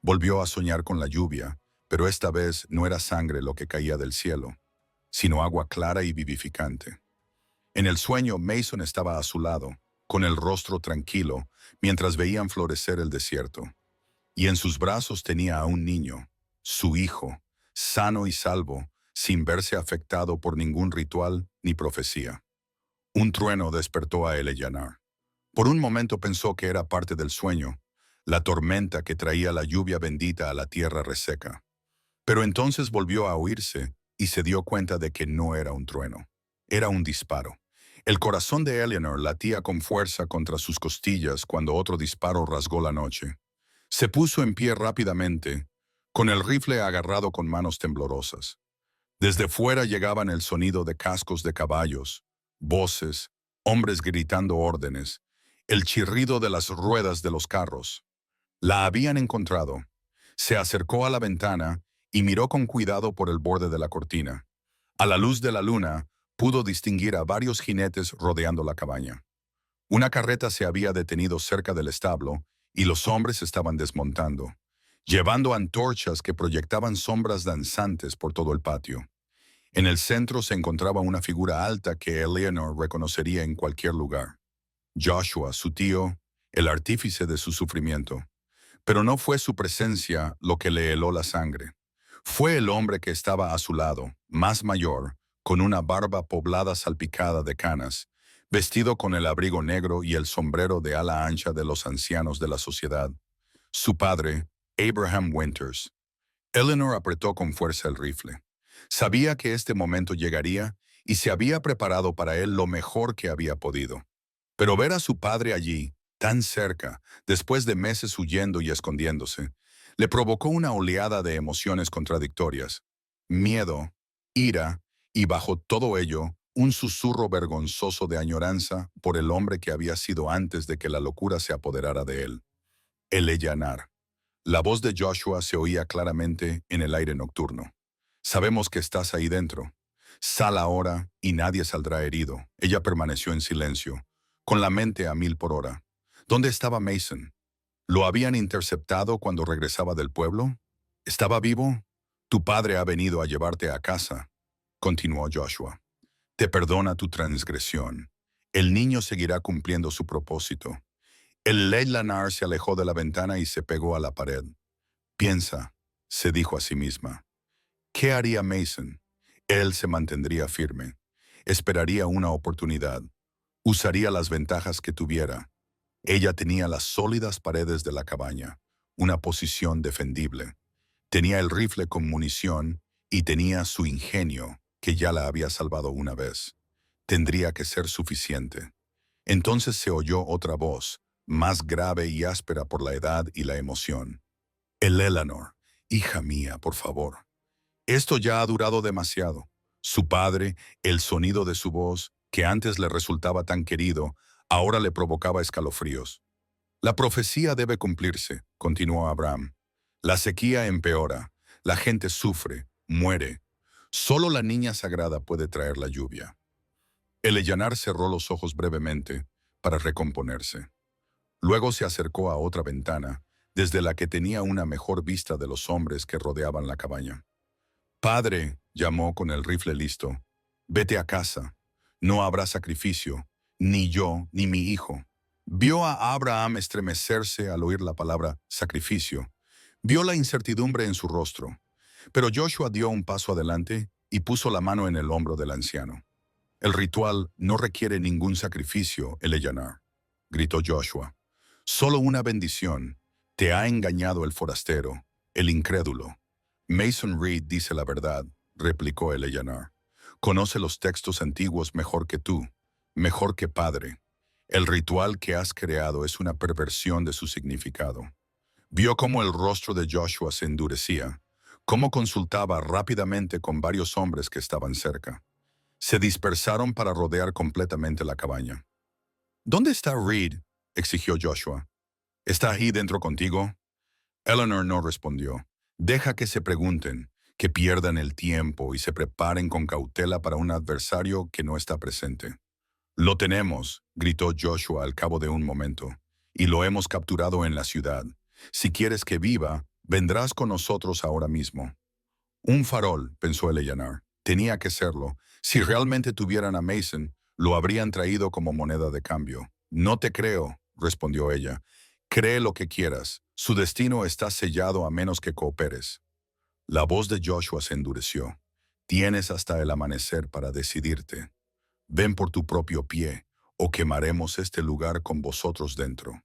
Volvió a soñar con la lluvia, pero esta vez no era sangre lo que caía del cielo, sino agua clara y vivificante. En el sueño, Mason estaba a su lado, con el rostro tranquilo, mientras veían florecer el desierto. Y en sus brazos tenía a un niño, su hijo, sano y salvo, sin verse afectado por ningún ritual ni profecía. Un trueno despertó a Eleanor. Por un momento pensó que era parte del sueño, la tormenta que traía la lluvia bendita a la tierra reseca. Pero entonces volvió a oírse y se dio cuenta de que no era un trueno, era un disparo. El corazón de Eleanor latía con fuerza contra sus costillas cuando otro disparo rasgó la noche. Se puso en pie rápidamente, con el rifle agarrado con manos temblorosas. Desde fuera llegaban el sonido de cascos de caballos, voces, hombres gritando órdenes, el chirrido de las ruedas de los carros. La habían encontrado. Se acercó a la ventana y miró con cuidado por el borde de la cortina. A la luz de la luna, pudo distinguir a varios jinetes rodeando la cabaña. Una carreta se había detenido cerca del establo y los hombres estaban desmontando, llevando antorchas que proyectaban sombras danzantes por todo el patio. En el centro se encontraba una figura alta que Eleanor reconocería en cualquier lugar. Joshua, su tío, el artífice de su sufrimiento. Pero no fue su presencia lo que le heló la sangre. Fue el hombre que estaba a su lado, más mayor, con una barba poblada salpicada de canas, vestido con el abrigo negro y el sombrero de ala ancha de los ancianos de la sociedad. Su padre, Abraham Winters. Eleanor apretó con fuerza el rifle. Sabía que este momento llegaría y se había preparado para él lo mejor que había podido. Pero ver a su padre allí, tan cerca, después de meses huyendo y escondiéndose, le provocó una oleada de emociones contradictorias. Miedo, ira y bajo todo ello, un susurro vergonzoso de añoranza por el hombre que había sido antes de que la locura se apoderara de él. Eleanor. La voz de Joshua se oía claramente en el aire nocturno. Sabemos que estás ahí dentro. Sal ahora y nadie saldrá herido. Ella permaneció en silencio, con la mente a 1000 por hora. ¿Dónde estaba Mason? ¿Lo habían interceptado cuando regresaba del pueblo? ¿Estaba vivo? Tu padre ha venido a llevarte a casa, continuó Joshua. Te perdona tu transgresión. El niño seguirá cumpliendo su propósito. El Leitlanar se alejó de la ventana y se pegó a la pared. Piensa, se dijo a sí misma. ¿Qué haría Mason? Él se mantendría firme. Esperaría una oportunidad. Usaría las ventajas que tuviera. Ella tenía las sólidas paredes de la cabaña, una posición defendible. Tenía el rifle con munición y tenía su ingenio, que ya la había salvado una vez. Tendría que ser suficiente. Entonces se oyó otra voz, más grave y áspera por la edad y la emoción. El Eleanor, hija mía, por favor. Esto ya ha durado demasiado. Su padre, el sonido de su voz, que antes le resultaba tan querido, ahora le provocaba escalofríos. La profecía debe cumplirse, continuó Abraham. La sequía empeora, la gente sufre, muere. Solo la niña sagrada puede traer la lluvia. Eleyanar cerró los ojos brevemente para recomponerse. Luego se acercó a otra ventana, desde la que tenía una mejor vista de los hombres que rodeaban la cabaña. Padre, llamó con el rifle listo, vete a casa. No habrá sacrificio, ni yo ni mi hijo. Vio a Abraham estremecerse al oír la palabra sacrificio. Vio la incertidumbre en su rostro. Pero Joshua dio un paso adelante y puso la mano en el hombro del anciano. El ritual no requiere ningún sacrificio, Eleyanar, gritó Joshua. Solo una bendición. Te ha engañado el forastero, el incrédulo. Mason Reed dice la verdad, replicó Eleyanar. Conoce los textos antiguos mejor que tú, mejor que padre. El ritual que has creado es una perversión de su significado. Vio cómo el rostro de Joshua se endurecía, cómo consultaba rápidamente con varios hombres que estaban cerca. Se dispersaron para rodear completamente la cabaña. ¿Dónde está Reed?, exigió Joshua. ¿Está ahí dentro contigo? Eleanor no respondió. Deja que se pregunten, que pierdan el tiempo y se preparen con cautela para un adversario que no está presente. Lo tenemos, gritó Joshua al cabo de un momento, y lo hemos capturado en la ciudad. Si quieres que viva, vendrás con nosotros ahora mismo. Un farol, pensó Eleyanar. Tenía que serlo. Si realmente tuvieran a Mason, lo habrían traído como moneda de cambio. No te creo, respondió ella. Cree lo que quieras. Su destino está sellado a menos que cooperes. La voz de Joshua se endureció. Tienes hasta el amanecer para decidirte. Ven por tu propio pie, o quemaremos este lugar con vosotros dentro.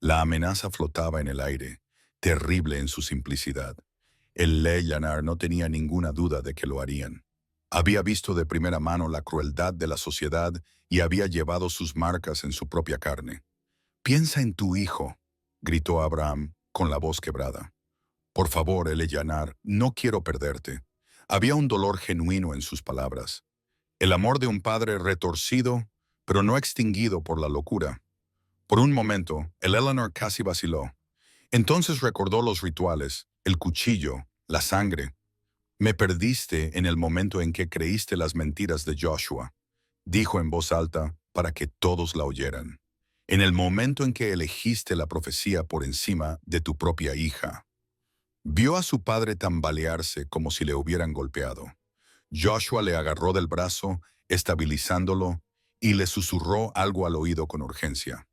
La amenaza flotaba en el aire, terrible en su simplicidad. El Leyanar no tenía ninguna duda de que lo harían. Había visto de primera mano la crueldad de la sociedad y había llevado sus marcas en su propia carne. «Piensa en tu hijo», gritó Abraham con la voz quebrada. «Por favor, Eleyanar, no quiero perderte». Había un dolor genuino en sus palabras. El amor de un padre retorcido, pero no extinguido por la locura. Por un momento, el Eleanor casi vaciló. Entonces recordó los rituales, el cuchillo, la sangre. «Me perdiste en el momento en que creíste las mentiras de Joshua», dijo en voz alta para que todos la oyeran. «En el momento en que elegiste la profecía por encima de tu propia hija». Vio a su padre tambalearse como si le hubieran golpeado. Joshua le agarró del brazo, estabilizándolo, y le susurró algo al oído con urgencia.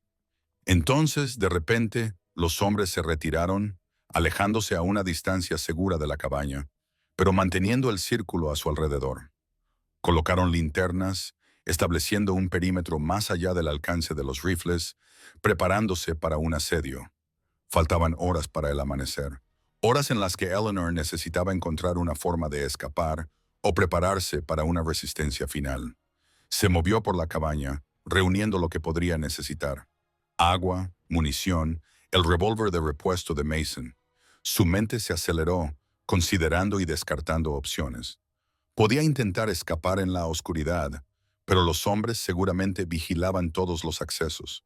Entonces, de repente, los hombres se retiraron, alejándose a una distancia segura de la cabaña, pero manteniendo el círculo a su alrededor. Colocaron linternas, estableciendo un perímetro más allá del alcance de los rifles, preparándose para un asedio. Faltaban horas para el amanecer, horas en las que Eleanor necesitaba encontrar una forma de escapar o prepararse para una resistencia final. Se movió por la cabaña, reuniendo lo que podría necesitar: agua, munición, el revólver de repuesto de Mason. Su mente se aceleró, considerando y descartando opciones. Podía intentar escapar en la oscuridad, pero los hombres seguramente vigilaban todos los accesos.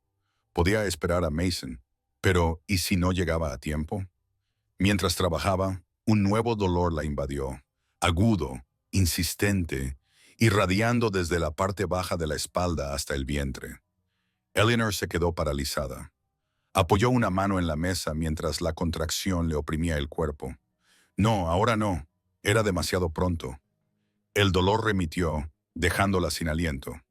Podía esperar a Mason, pero ¿y si no llegaba a tiempo? Mientras trabajaba, un nuevo dolor la invadió, agudo, insistente, irradiando desde la parte baja de la espalda hasta el vientre. Eleanor se quedó paralizada. Apoyó una mano en la mesa mientras la contracción le oprimía el cuerpo. No, ahora no. Era demasiado pronto. El dolor remitió, dejándola sin aliento.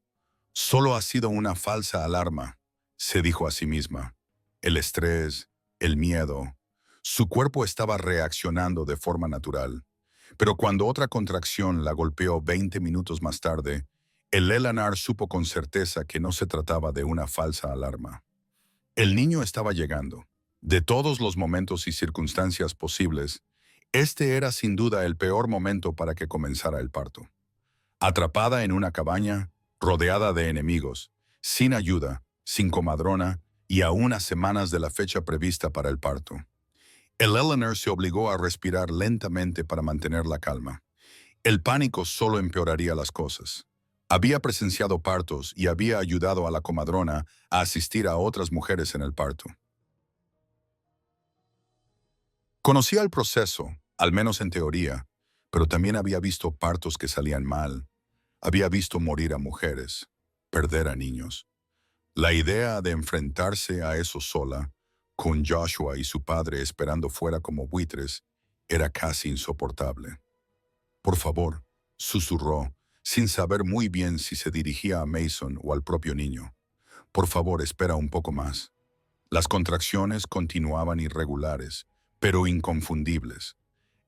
Solo ha sido una falsa alarma, se dijo a sí misma. El estrés, el miedo. Su cuerpo estaba reaccionando de forma natural. Pero cuando otra contracción la golpeó 20 minutos más tarde, el Eleanor supo con certeza que no se trataba de una falsa alarma. El niño estaba llegando. De todos los momentos y circunstancias posibles, este era sin duda el peor momento para que comenzara el parto. Atrapada en una cabaña, rodeada de enemigos, sin ayuda, sin comadrona y a unas semanas de la fecha prevista para el parto. El Eleanor se obligó a respirar lentamente para mantener la calma. El pánico solo empeoraría las cosas. Había presenciado partos y había ayudado a la comadrona a asistir a otras mujeres en el parto. Conocía el proceso, al menos en teoría, pero también había visto partos que salían mal. Había visto morir a mujeres, perder a niños. La idea de enfrentarse a eso sola, con Joshua y su padre esperando fuera como buitres, era casi insoportable. Por favor, susurró, sin saber muy bien si se dirigía a Mason o al propio niño. Por favor, espera un poco más. Las contracciones continuaban irregulares, pero inconfundibles.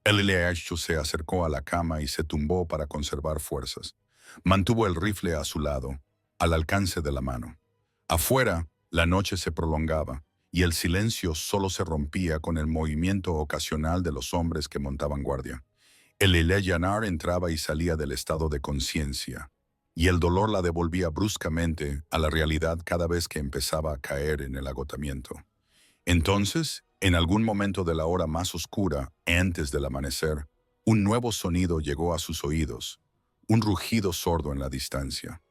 El Eleazar se acercó a la cama y se tumbó para conservar fuerzas. Mantuvo el rifle a su lado, al alcance de la mano. Afuera, la noche se prolongaba, y el silencio solo se rompía con el movimiento ocasional de los hombres que montaban guardia. El Eleazar entraba y salía del estado de conciencia, y el dolor la devolvía bruscamente a la realidad cada vez que empezaba a caer en el agotamiento. Entonces, en algún momento de la hora más oscura, antes del amanecer, un nuevo sonido llegó a sus oídos, un rugido sordo en la distancia.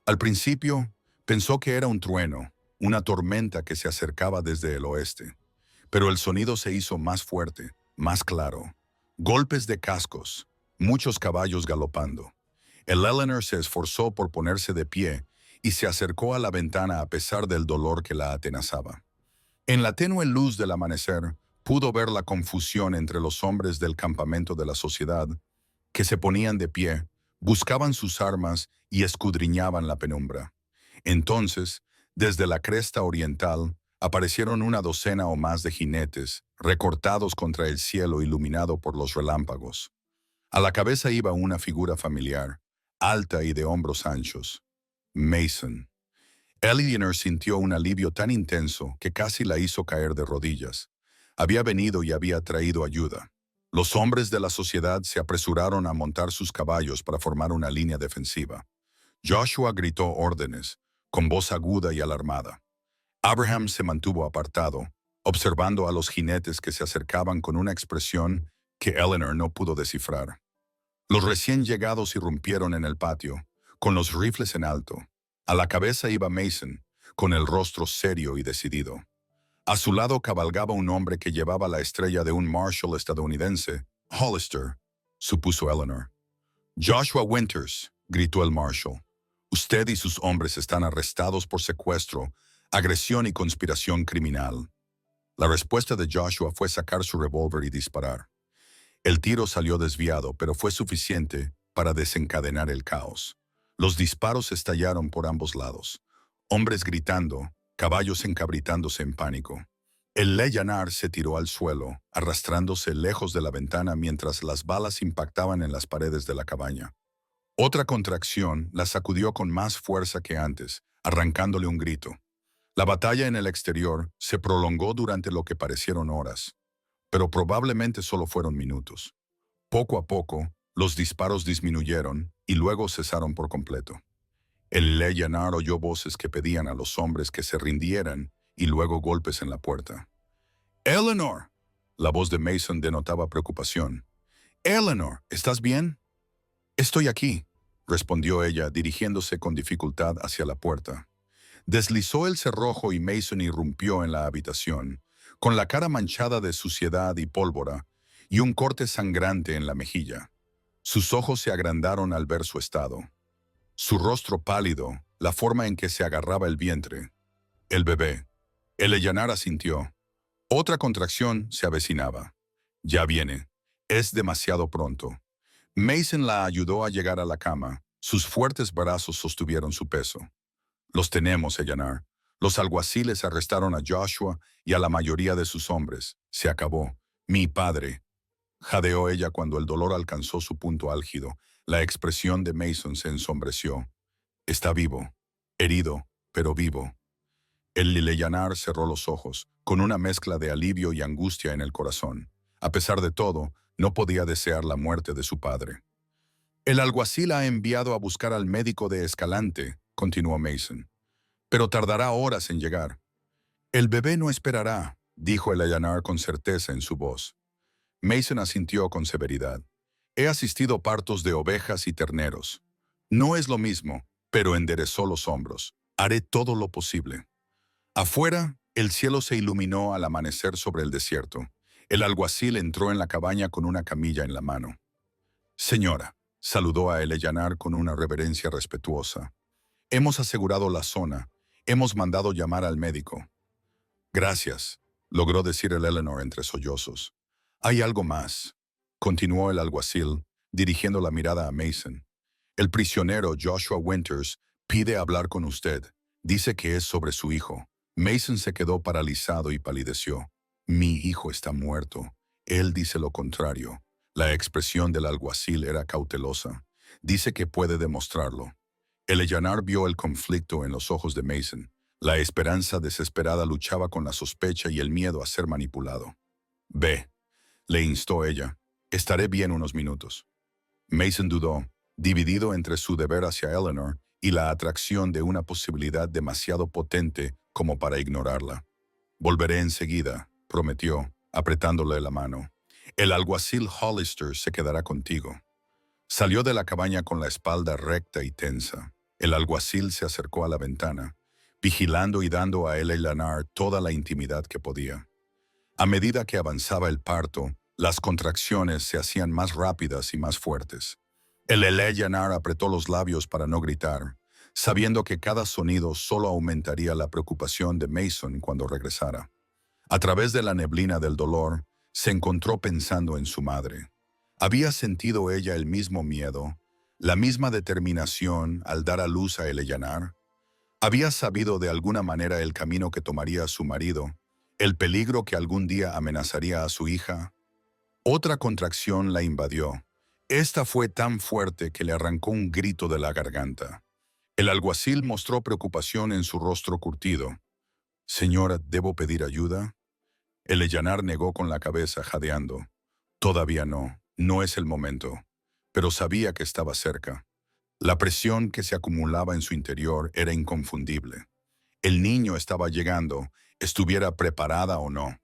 Al principio, pensó que era un trueno, una tormenta que se acercaba desde el oeste. Pero el sonido se hizo más fuerte, más claro. Golpes de cascos, muchos caballos galopando. El Eleanor se esforzó por ponerse de pie y se acercó a la ventana a pesar del dolor que la atenazaba. En la tenue luz del amanecer, pudo ver la confusión entre los hombres del campamento de la sociedad, que se ponían de pie, buscaban sus armas y escudriñaban la penumbra. Entonces, desde la cresta oriental, aparecieron una docena o más de jinetes, recortados contra el cielo iluminado por los relámpagos. A la cabeza iba una figura familiar, alta y de hombros anchos. Mason. Eleanor sintió un alivio tan intenso que casi la hizo caer de rodillas. Había venido y había traído ayuda. Los hombres de la sociedad se apresuraron a montar sus caballos para formar una línea defensiva. Joshua gritó órdenes, con voz aguda y alarmada. Abraham se mantuvo apartado, observando a los jinetes que se acercaban con una expresión que Eleanor no pudo descifrar. Los recién llegados irrumpieron en el patio, con los rifles en alto. A la cabeza iba Mason, con el rostro serio y decidido. A su lado cabalgaba un hombre que llevaba la estrella de un Marshal estadounidense, Hollister, supuso Eleanor. Joshua Winters, gritó el Marshal. Usted y sus hombres están arrestados por secuestro, agresión y conspiración criminal. La respuesta de Joshua fue sacar su revólver y disparar. El tiro salió desviado, pero fue suficiente para desencadenar el caos. Los disparos estallaron por ambos lados. Hombres gritando, caballos encabritándose en pánico. El Eleanor se tiró al suelo, arrastrándose lejos de la ventana mientras las balas impactaban en las paredes de la cabaña. Otra contracción la sacudió con más fuerza que antes, arrancándole un grito. La batalla en el exterior se prolongó durante lo que parecieron horas, pero probablemente solo fueron minutos. Poco a poco, los disparos disminuyeron y luego cesaron por completo. El Eleanor oyó voces que pedían a los hombres que se rindieran y luego golpes en la puerta. «¡Eleanor!» La voz de Mason denotaba preocupación. «¡Eleanor! ¿Estás bien?» «Estoy aquí», respondió ella, dirigiéndose con dificultad hacia la puerta. Deslizó el cerrojo y Mason irrumpió en la habitación, con la cara manchada de suciedad y pólvora, y un corte sangrante en la mejilla. Sus ojos se agrandaron al ver su estado. Su rostro pálido, la forma en que se agarraba el vientre. El bebé. Eleanor asintió. Otra contracción se avecinaba. Ya viene. Es demasiado pronto. Mason la ayudó a llegar a la cama, Sus fuertes brazos sostuvieron su peso. Los tenemos, Eleanor. Los alguaciles arrestaron a Joshua y a la mayoría de sus hombres. Se acabó. Mi padre. Jadeó ella cuando el dolor alcanzó su punto álgido. La expresión de Mason se ensombreció. Está vivo. Herido, pero vivo. El Lileyanar cerró los ojos, con una mezcla de alivio y angustia en el corazón. A pesar de todo, no podía desear la muerte de su padre. El alguacil ha enviado a buscar al médico de Escalante, continuó Mason, pero tardará horas en llegar. El bebé no esperará, dijo el Lileyanar con certeza en su voz. Mason asintió con severidad. He asistido a partos de ovejas y terneros. No es lo mismo, pero enderezó los hombros. Haré todo lo posible. Afuera, el cielo se iluminó al amanecer sobre el desierto. El alguacil entró en la cabaña con una camilla en la mano. Señora, saludó a Eleyanar con una reverencia respetuosa. Hemos asegurado la zona. Hemos mandado llamar al médico. Gracias, logró decir el Eleanor entre sollozos. Hay algo más, continuó el alguacil, dirigiendo la mirada a Mason. El prisionero Joshua Winters pide hablar con usted. Dice que es sobre su hijo. Mason se quedó paralizado y palideció. Mi hijo está muerto. Él dice lo contrario. La expresión del alguacil era cautelosa. Dice que puede demostrarlo. Eleyanar vio el conflicto en los ojos de Mason. La esperanza desesperada luchaba con la sospecha y el miedo a ser manipulado. Ve, le instó ella. Estaré bien unos minutos. Mason dudó, dividido entre su deber hacia Eleanor y la atracción de una posibilidad demasiado potente como para ignorarla. Volveré enseguida, prometió, apretándole la mano. El alguacil Hollister se quedará contigo. Salió de la cabaña con la espalda recta y tensa. El alguacil se acercó a la ventana, vigilando y dando a Eleanor toda la intimidad que podía. A medida que avanzaba el parto, las contracciones se hacían más rápidas y más fuertes. El Eleanor apretó los labios para no gritar, sabiendo que cada sonido solo aumentaría la preocupación de Mason cuando regresara. A través de la neblina del dolor, se encontró pensando en su madre. ¿Había sentido ella el mismo miedo, la misma determinación al dar a luz a Eleanor? ¿Había sabido de alguna manera el camino que tomaría su marido, el peligro que algún día amenazaría a su hija? Otra contracción la invadió. Esta fue tan fuerte que le arrancó un grito de la garganta. El alguacil mostró preocupación en su rostro curtido. «Señora, ¿debo pedir ayuda?» Eleanor negó con la cabeza, jadeando. «Todavía no, no es el momento». Pero sabía que estaba cerca. La presión que se acumulaba en su interior era inconfundible. El niño estaba llegando, estuviera preparada o no.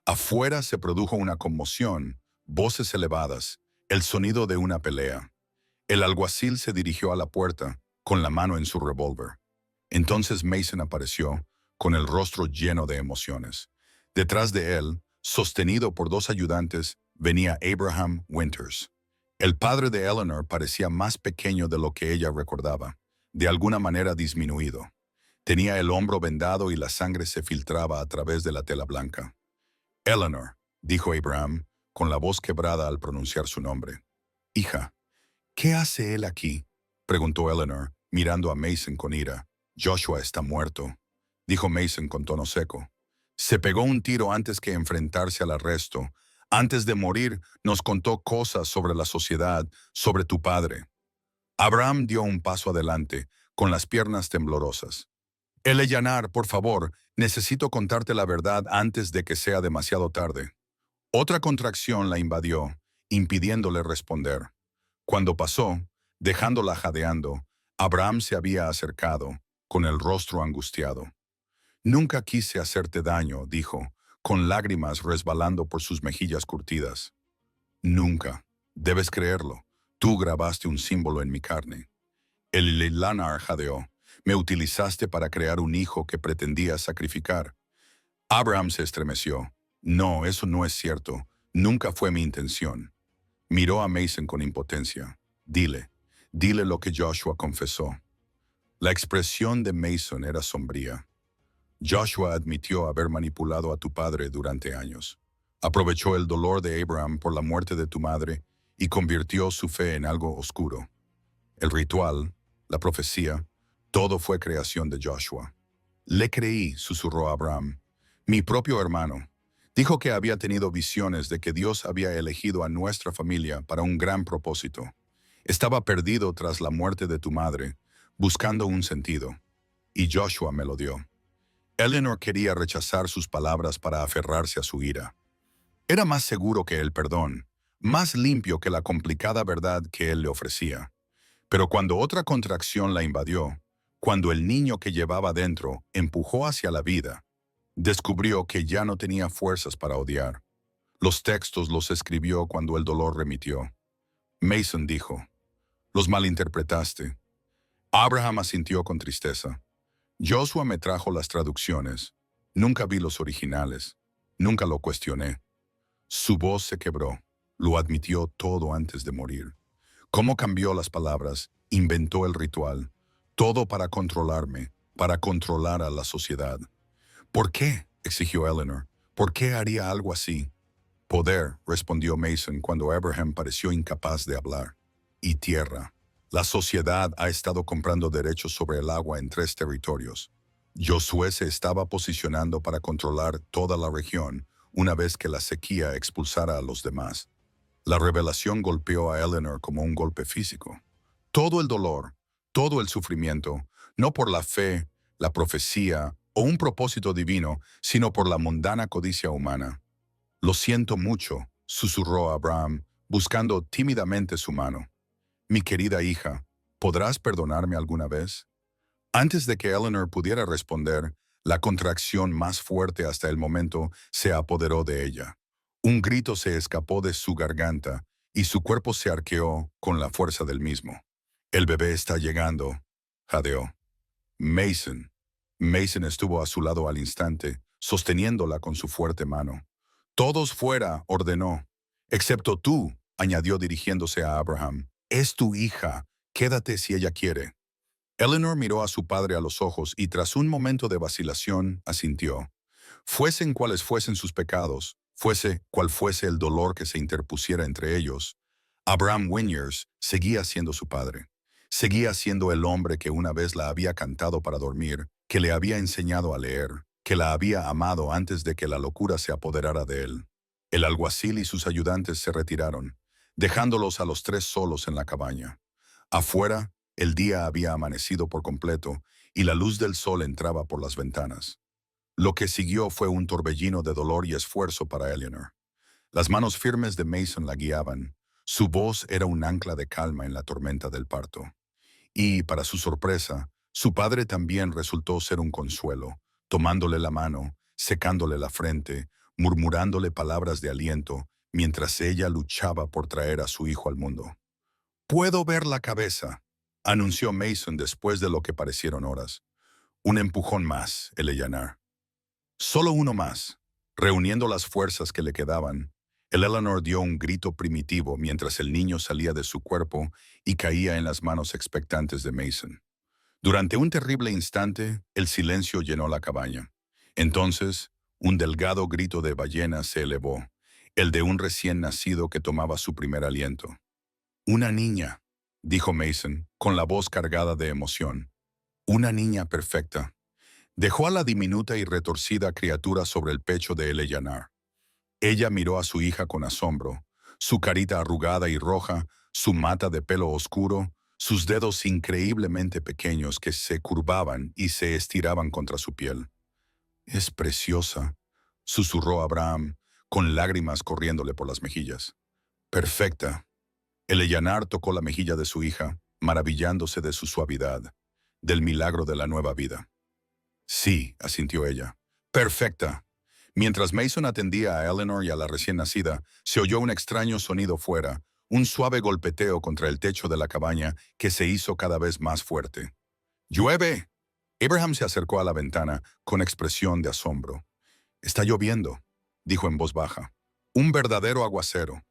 Afuera se produjo una conmoción, voces elevadas, el sonido de una pelea. El alguacil se dirigió a la puerta, con la mano en su revólver. Entonces Mason apareció, con el rostro lleno de emociones. Detrás de él, sostenido por dos ayudantes, venía Abraham Winters. El padre de Eleanor parecía más pequeño de lo que ella recordaba, de alguna manera disminuido. Tenía el hombro vendado y la sangre se filtraba a través de la tela blanca. «Eleanor», dijo Abraham, con la voz quebrada al pronunciar su nombre. «Hija, ¿qué hace él aquí?», preguntó Eleanor, mirando a Mason con ira. «Joshua está muerto», dijo Mason con tono seco. «Se pegó un tiro antes que enfrentarse al arresto. Antes de morir, nos contó cosas sobre la sociedad, sobre tu padre». Abraham dio un paso adelante, con las piernas temblorosas. «Eleanor, por favor, necesito contarte la verdad antes de que sea demasiado tarde». Otra contracción la invadió, impidiéndole responder. Cuando pasó, dejándola jadeando, Abraham se había acercado, con el rostro angustiado. «Nunca quise hacerte daño», dijo, con lágrimas resbalando por sus mejillas curtidas. «Nunca. Debes creerlo. Tú grabaste un símbolo en mi carne». El Lileyanar jadeó. «Me utilizaste para crear un hijo que pretendías sacrificar». Abraham se estremeció. «No, eso no es cierto. Nunca fue mi intención». Miró a Mason con impotencia. Dile lo que Joshua confesó». La expresión de Mason era sombría. «Joshua admitió haber manipulado a tu padre durante años. Aprovechó el dolor de Abraham por la muerte de tu madre y convirtió su fe en algo oscuro. El ritual, la profecía, todo fue creación de Joshua. Le creí, susurró Abraham. Mi propio hermano. Dijo que había tenido visiones de que Dios había elegido a nuestra familia para un gran propósito. Estaba perdido tras la muerte de tu madre, buscando un sentido. Y Joshua me lo dio. Eleanor quería rechazar sus palabras para aferrarse a su ira. Era más seguro que el perdón, más limpio que la complicada verdad que él le ofrecía. Pero cuando otra contracción la invadió, cuando el niño que llevaba dentro empujó hacia la vida, descubrió que ya no tenía fuerzas para odiar. Los textos los escribió cuando el dolor remitió. Mason dijo, «Los malinterpretaste». Abraham asintió con tristeza. Joshua me trajo las traducciones. Nunca vi los originales. Nunca lo cuestioné. Su voz se quebró. Lo admitió todo antes de morir. Cómo cambió las palabras, inventó el ritual. Todo para controlarme, para controlar a la sociedad. ¿Por qué?, exigió Eleanor. ¿Por qué haría algo así? Poder, respondió Mason cuando Abraham pareció incapaz de hablar. Y tierra. La sociedad ha estado comprando derechos sobre el agua en 3 territorios. Josué se estaba posicionando para controlar toda la región una vez que la sequía expulsara a los demás. La revelación golpeó a Eleanor como un golpe físico. Todo el dolor, todo el sufrimiento, no por la fe, la profecía o un propósito divino, sino por la mundana codicia humana. «Lo siento mucho», susurró Abraham, buscando tímidamente su mano. «Mi querida hija, ¿podrás perdonarme alguna vez?» Antes de que Eleanor pudiera responder, la contracción más fuerte hasta el momento se apoderó de ella. Un grito se escapó de su garganta y su cuerpo se arqueó con la fuerza del mismo. «El bebé está llegando», jadeó. Mason. Mason estuvo a su lado al instante, sosteniéndola con su fuerte mano. «Todos fuera», ordenó. «Excepto tú», añadió dirigiéndose a Abraham. «Es tu hija. Quédate si ella quiere». Eleanor miró a su padre a los ojos y tras un momento de vacilación asintió. Fuesen cuales fuesen sus pecados, fuese cual fuese el dolor que se interpusiera entre ellos, Abraham Winyers seguía siendo su padre. Seguía siendo el hombre que una vez la había cantado para dormir, que le había enseñado a leer, que la había amado antes de que la locura se apoderara de él. El alguacil y sus ayudantes se retiraron, dejándolos a los 3 solos en la cabaña. Afuera, el día había amanecido por completo y la luz del sol entraba por las ventanas. Lo que siguió fue un torbellino de dolor y esfuerzo para Eleanor. Las manos firmes de Mason la guiaban. Su voz era un ancla de calma en la tormenta del parto. Y, para su sorpresa, su padre también resultó ser un consuelo, tomándole la mano, secándole la frente, murmurándole palabras de aliento, mientras ella luchaba por traer a su hijo al mundo. «Puedo ver la cabeza», anunció Mason después de lo que parecieron horas. «Un empujón más, Eleanor». Solo uno más. Reuniendo las fuerzas que le quedaban, el Eleanor dio un grito primitivo mientras el niño salía de su cuerpo y caía en las manos expectantes de Mason. Durante un terrible instante, el silencio llenó la cabaña. Entonces, un delgado grito de ballena se elevó, el de un recién nacido que tomaba su primer aliento. «Una niña», dijo Mason, con la voz cargada de emoción. «Una niña perfecta». Dejó a la diminuta y retorcida criatura sobre el pecho de Eleanor. Ella miró a su hija con asombro, su carita arrugada y roja, su mata de pelo oscuro, sus dedos increíblemente pequeños que se curvaban y se estiraban contra su piel. «Es preciosa», susurró Abraham, con lágrimas corriéndole por las mejillas. «Perfecta». Eleanor tocó la mejilla de su hija, maravillándose de su suavidad, del milagro de la nueva vida. «Sí», asintió ella. «Perfecta». Mientras Mason atendía a Eleanor y a la recién nacida, se oyó un extraño sonido fuera, un suave golpeteo contra el techo de la cabaña que se hizo cada vez más fuerte. «¡Llueve!». Abraham se acercó a la ventana con expresión de asombro. «Está lloviendo», dijo en voz baja. «Un verdadero aguacero».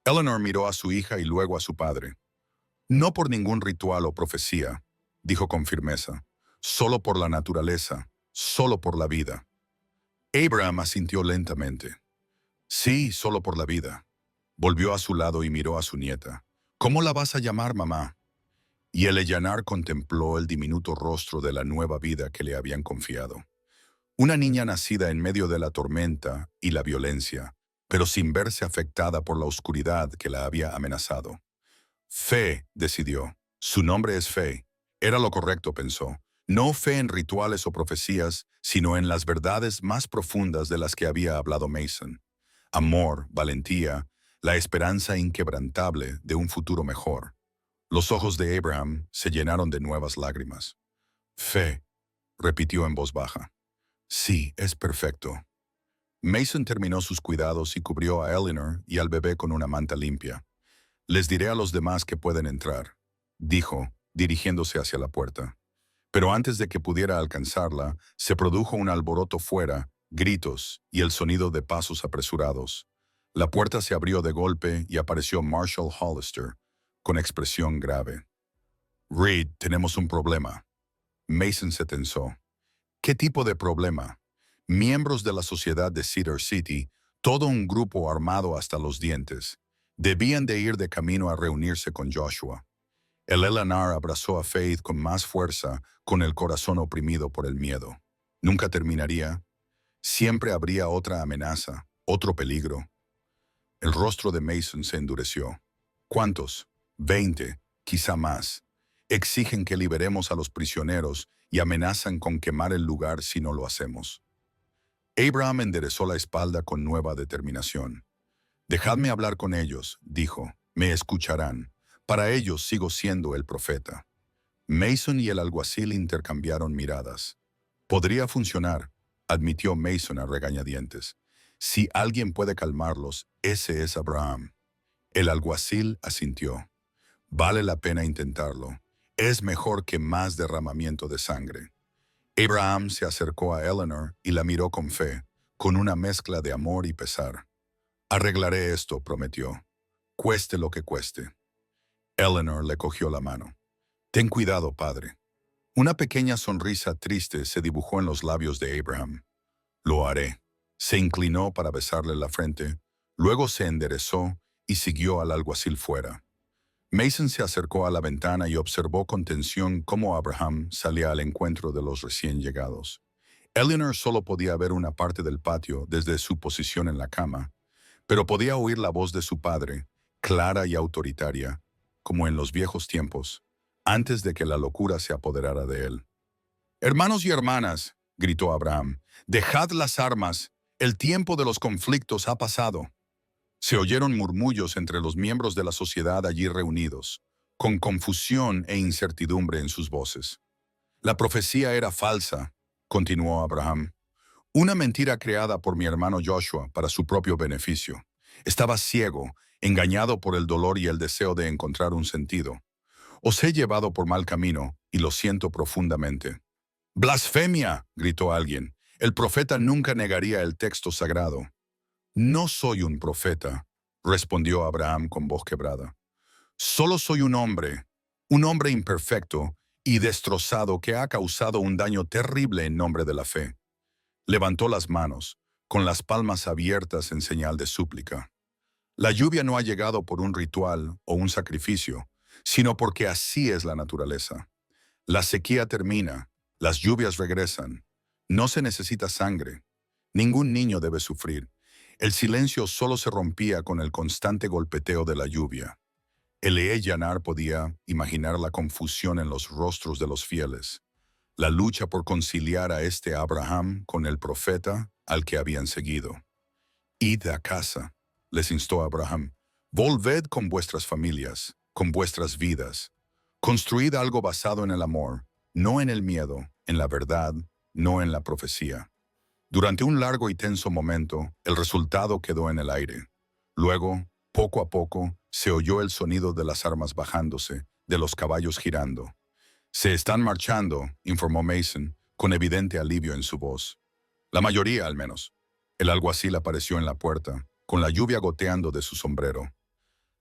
Eleanor miró a su hija y luego a su padre. «No por ningún ritual o profecía», dijo con firmeza. «Solo por la naturaleza, solo por la vida». Abraham asintió lentamente. «Sí, solo por la vida». Volvió a su lado y miró a su nieta. «¿Cómo la vas a llamar, mamá?» Y Eleanor contempló el diminuto rostro de la nueva vida que le habían confiado. Una niña nacida en medio de la tormenta y la violencia, pero sin verse afectada por la oscuridad que la había amenazado. Fe, decidió. Su nombre es Fe. Era lo correcto, pensó. No fe en rituales o profecías, sino en las verdades más profundas de las que había hablado Mason. Amor, valentía, la esperanza inquebrantable de un futuro mejor. Los ojos de Abraham se llenaron de nuevas lágrimas. Fe, repitió en voz baja. Sí, es perfecto. Mason terminó sus cuidados y cubrió a Eleanor y al bebé con una manta limpia. Les diré a los demás que pueden entrar, dijo, dirigiéndose hacia la puerta. Pero antes de que pudiera alcanzarla, se produjo un alboroto fuera, gritos y el sonido de pasos apresurados. La puerta se abrió de golpe y apareció Marshall Hollister, con expresión grave. Reed, tenemos un problema. Mason se tensó. ¿Qué tipo de problema? Miembros de la sociedad de Cedar City, todo un grupo armado hasta los dientes, debían de ir de camino a reunirse con Joshua. El Eleanor abrazó a Faith con más fuerza, con el corazón oprimido por el miedo. Nunca terminaría. Siempre habría otra amenaza, otro peligro. El rostro de Mason se endureció. ¿Cuántos? 20, quizá más. Exigen que liberemos a los prisioneros y amenazan con quemar el lugar si no lo hacemos. Abraham enderezó la espalda con nueva determinación. Dejadme hablar con ellos, dijo. Me escucharán. Para ellos sigo siendo el profeta. Mason y el alguacil intercambiaron miradas. Podría funcionar, admitió Mason a regañadientes. Si alguien puede calmarlos, ese es Abraham. El alguacil asintió. Vale la pena intentarlo. Es mejor que más derramamiento de sangre. Abraham se acercó a Eleanor y la miró con fe, con una mezcla de amor y pesar. Arreglaré esto, prometió. Cueste lo que cueste. Eleanor le cogió la mano. Ten cuidado, padre. Una pequeña sonrisa triste se dibujó en los labios de Abraham. Lo haré. Se inclinó para besarle la frente, luego se enderezó y siguió al alguacil fuera. Mason se acercó a la ventana y observó con tensión cómo Abraham salía al encuentro de los recién llegados. Eleanor solo podía ver una parte del patio desde su posición en la cama, pero podía oír la voz de su padre, clara y autoritaria, como en los viejos tiempos, antes de que la locura se apoderara de él. «Hermanos y hermanas», gritó Abraham, «dejad las armas, el tiempo de los conflictos ha pasado». Se oyeron murmullos entre los miembros de la sociedad allí reunidos, con confusión e incertidumbre en sus voces. «La profecía era falsa», continuó Abraham. «Una mentira creada por mi hermano Joshua para su propio beneficio. Estaba ciego, engañado por el dolor y el deseo de encontrar un sentido. Os he llevado por mal camino y lo siento profundamente». «¡Blasfemia!», gritó alguien. «El profeta nunca negaría el texto sagrado». «No soy un profeta», respondió Abraham con voz quebrada. «Solo soy un hombre imperfecto y destrozado que ha causado un daño terrible en nombre de la fe». Levantó las manos, con las palmas abiertas en señal de súplica. «La lluvia no ha llegado por un ritual o un sacrificio, sino porque así es la naturaleza. La sequía termina, las lluvias regresan. No se necesita sangre. Ningún niño debe sufrir. El silencio solo se rompía con el constante golpeteo de la lluvia». Eleanor podía imaginar la confusión en los rostros de los fieles, la lucha por conciliar a este Abraham con el profeta al que habían seguido. «Id a casa», les instó Abraham. «Volved con vuestras familias, con vuestras vidas. Construid algo basado en el amor, no en el miedo, en la verdad, no en la profecía». Durante un largo y tenso momento, el resultado quedó en el aire. Luego, poco a poco, se oyó el sonido de las armas bajándose, de los caballos girando. «Se están marchando», informó Mason, con evidente alivio en su voz. «La mayoría, al menos». El alguacil apareció en la puerta, con la lluvia goteando de su sombrero.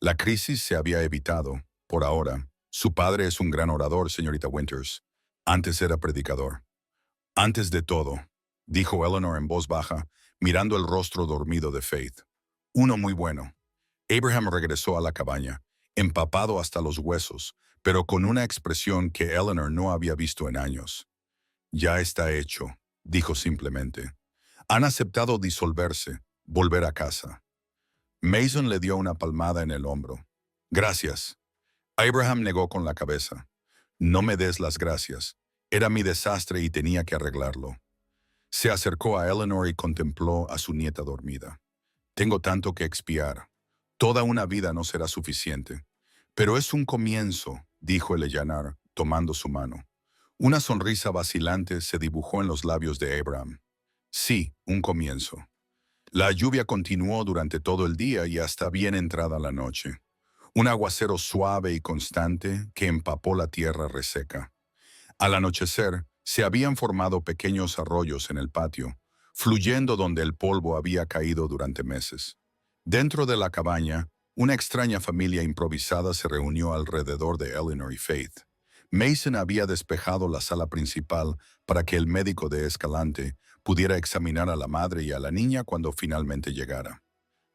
La crisis se había evitado, por ahora. Su padre es un gran orador, señorita Winters. Antes era predicador. «Antes de todo», dijo Eleanor en voz baja, mirando el rostro dormido de Faith. «Uno muy bueno». Abraham regresó a la cabaña, empapado hasta los huesos, pero con una expresión que Eleanor no había visto en años. Ya está hecho, dijo simplemente. Han aceptado disolverse, volver a casa. Mason le dio una palmada en el hombro. Gracias. Abraham negó con la cabeza. No me des las gracias. Era mi desastre y tenía que arreglarlo. Se acercó a Eleanor y contempló a su nieta dormida. Tengo tanto que expiar. Toda una vida no será suficiente. Pero es un comienzo, dijo Eleanor, tomando su mano. Una sonrisa vacilante se dibujó en los labios de Abraham. Sí, un comienzo. La lluvia continuó durante todo el día y hasta bien entrada la noche. Un aguacero suave y constante que empapó la tierra reseca. Al anochecer, se habían formado pequeños arroyos en el patio, fluyendo donde el polvo había caído durante meses. Dentro de la cabaña, una extraña familia improvisada se reunió alrededor de Eleanor y Faith. Mason había despejado la sala principal para que el médico de Escalante pudiera examinar a la madre y a la niña cuando finalmente llegara.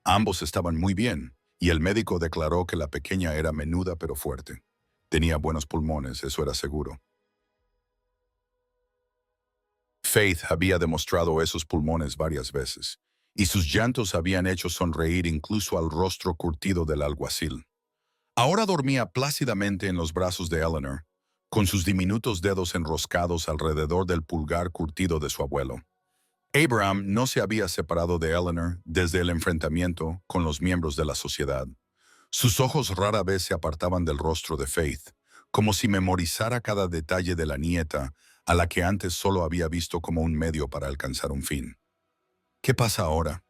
Ambos estaban muy bien, y el médico declaró que la pequeña era menuda pero fuerte. Tenía buenos pulmones, eso era seguro. Faith había demostrado esos pulmones varias veces, y sus llantos habían hecho sonreír incluso al rostro curtido del alguacil. Ahora dormía plácidamente en los brazos de Eleanor, con sus diminutos dedos enroscados alrededor del pulgar curtido de su abuelo. Abraham no se había separado de Eleanor desde el enfrentamiento con los miembros de la sociedad. Sus ojos rara vez se apartaban del rostro de Faith, como si memorizara cada detalle de la nieta, a la que antes solo había visto como un medio para alcanzar un fin. ¿Qué pasa ahora?,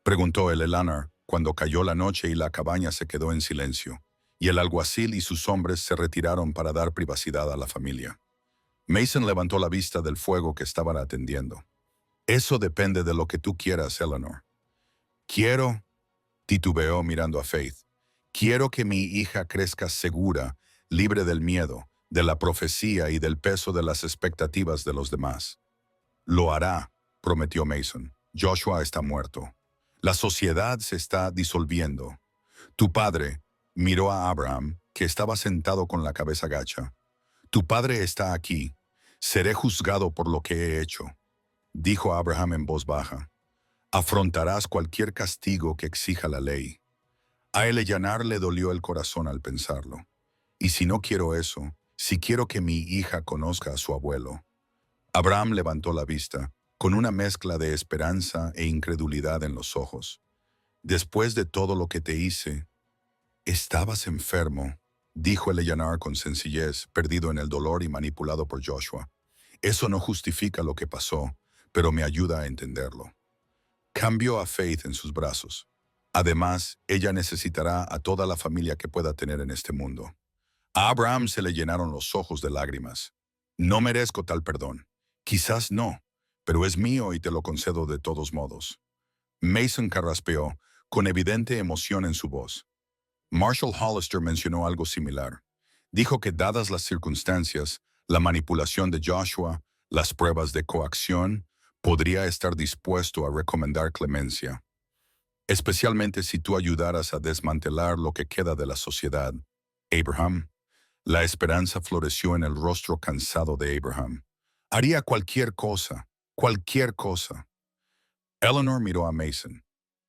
preguntó el Eleanor cuando cayó la noche y la cabaña se quedó en silencio, y el alguacil y sus hombres se retiraron para dar privacidad a la familia. Mason levantó la vista del fuego que estaban atendiendo. Eso depende de lo que tú quieras, Eleanor. Quiero, titubeó mirando a Faith, quiero que mi hija crezca segura, libre del miedo, de la profecía y del peso de las expectativas de los demás. Lo hará, prometió Mason. Joshua está muerto. La sociedad se está disolviendo. Tu padre miró a Abraham, que estaba sentado con la cabeza gacha. Tu padre está aquí. Seré juzgado por lo que he hecho, dijo Abraham en voz baja. Afrontarás cualquier castigo que exija la ley. A Eleanor le dolió el corazón al pensarlo. Y si no quiero eso, si quiero que mi hija conozca a su abuelo. Abraham levantó la vista, con una mezcla de esperanza e incredulidad en los ojos. Después de todo lo que te hice, estabas enfermo, dijo Eleanor con sencillez, perdido en el dolor y manipulado por Joshua. Eso no justifica lo que pasó, pero me ayuda a entenderlo. Cambió a Faith en sus brazos. Además, ella necesitará a toda la familia que pueda tener en este mundo. A Abraham se le llenaron los ojos de lágrimas. No merezco tal perdón. Quizás no, pero es mío y te lo concedo de todos modos. Mason carraspeó, con evidente emoción en su voz. Marshall Hollister mencionó algo similar. Dijo que dadas las circunstancias, la manipulación de Joshua, las pruebas de coacción, podría estar dispuesto a recomendar clemencia. Especialmente si tú ayudaras a desmantelar lo que queda de la sociedad. Abraham. La esperanza floreció en el rostro cansado de Abraham. Haría cualquier cosa, cualquier cosa. Eleanor miró a Mason.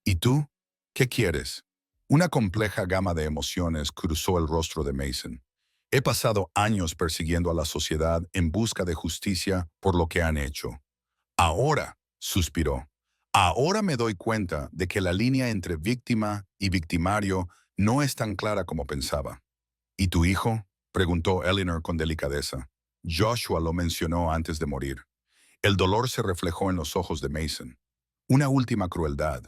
¿Y tú? ¿Qué quieres? Una compleja gama de emociones cruzó el rostro de Mason. He pasado años persiguiendo a la sociedad en busca de justicia por lo que han hecho. Ahora, suspiró, ahora me doy cuenta de que la línea entre víctima y victimario no es tan clara como pensaba. ¿Y tu hijo?, preguntó Eleanor con delicadeza. Joshua lo mencionó antes de morir. El dolor se reflejó en los ojos de Mason. Una última crueldad.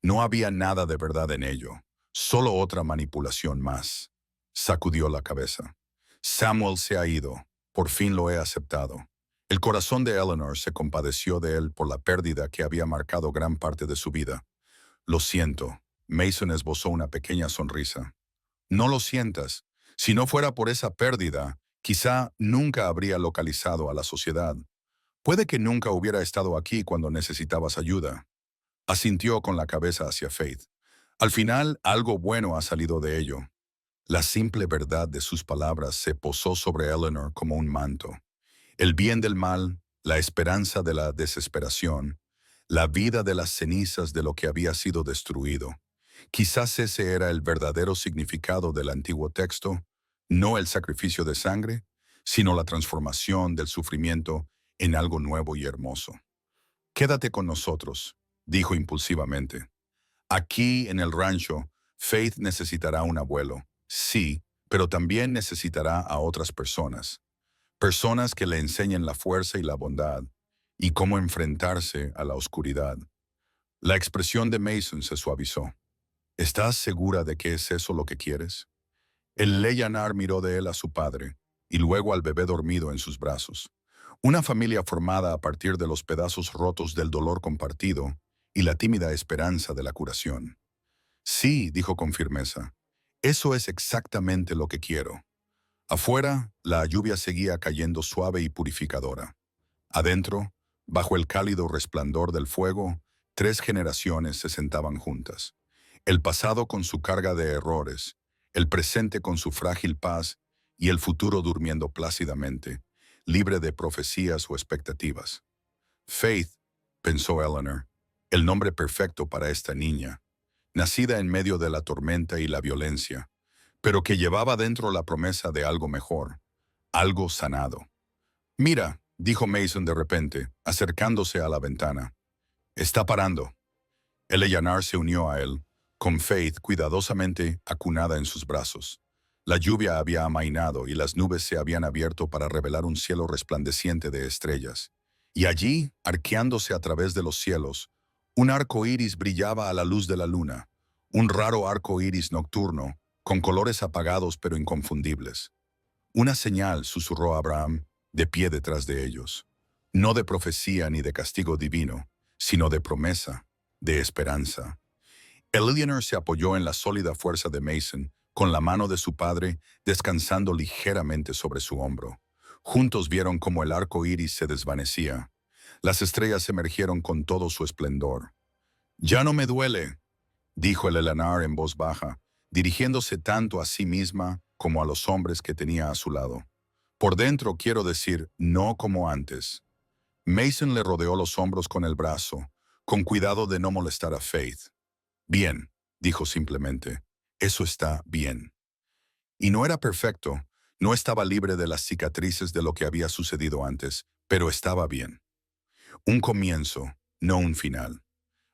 No había nada de verdad en ello, solo otra manipulación más. Sacudió la cabeza. Samuel se ha ido. Por fin lo he aceptado. El corazón de Eleanor se compadeció de él por la pérdida que había marcado gran parte de su vida. Lo siento. Mason esbozó una pequeña sonrisa. No lo sientas. Si no fuera por esa pérdida, quizá nunca habría localizado a la sociedad. Puede que nunca hubiera estado aquí cuando necesitabas ayuda. Asintió con la cabeza hacia Faith. Al final, algo bueno ha salido de ello. La simple verdad de sus palabras se posó sobre Eleanor como un manto. El bien del mal, la esperanza de la desesperación, la vida de las cenizas de lo que había sido destruido. Quizás ese era el verdadero significado del antiguo texto, no el sacrificio de sangre, sino la transformación del sufrimiento en algo nuevo y hermoso. Quédate con nosotros, dijo impulsivamente. Aquí en el rancho, Faith necesitará un abuelo, sí, pero también necesitará a otras personas. Personas que le enseñen la fuerza y la bondad, y cómo enfrentarse a la oscuridad. La expresión de Mason se suavizó. ¿Estás segura de que es eso lo que quieres? El Leyanar miró de él a su padre, y luego al bebé dormido en sus brazos. Una familia formada a partir de los pedazos rotos del dolor compartido y la tímida esperanza de la curación. Sí, dijo con firmeza, eso es exactamente lo que quiero. Afuera, la lluvia seguía cayendo suave y purificadora. Adentro, bajo el cálido resplandor del fuego, 3 generaciones se sentaban juntas. El pasado con su carga de errores, el presente con su frágil paz y el futuro durmiendo plácidamente, libre de profecías o expectativas. Faith, pensó Eleanor, el nombre perfecto para esta niña, nacida en medio de la tormenta y la violencia, pero que llevaba dentro la promesa de algo mejor, algo sanado. Mira, dijo Mason de repente, acercándose a la ventana. Está parando. Eleanor se unió a él, con Faith cuidadosamente acunada en sus brazos. La lluvia había amainado y las nubes se habían abierto para revelar un cielo resplandeciente de estrellas. Y allí, arqueándose a través de los cielos, un arco iris brillaba a la luz de la luna, un raro arco iris nocturno, con colores apagados pero inconfundibles. Una señal, susurró Abraham, de pie detrás de ellos. No de profecía ni de castigo divino, sino de promesa, de esperanza. Eleanor se apoyó en la sólida fuerza de Mason, con la mano de su padre descansando ligeramente sobre su hombro. Juntos vieron cómo el arco iris se desvanecía. Las estrellas emergieron con todo su esplendor. «Ya no me duele», dijo Eleanor en voz baja, dirigiéndose tanto a sí misma como a los hombres que tenía a su lado. «Por dentro quiero decir, no como antes». Mason le rodeó los hombros con el brazo, con cuidado de no molestar a Faith. «Bien», dijo simplemente, «eso está bien». Y no era perfecto, no estaba libre de las cicatrices de lo que había sucedido antes, pero estaba bien. Un comienzo, no un final.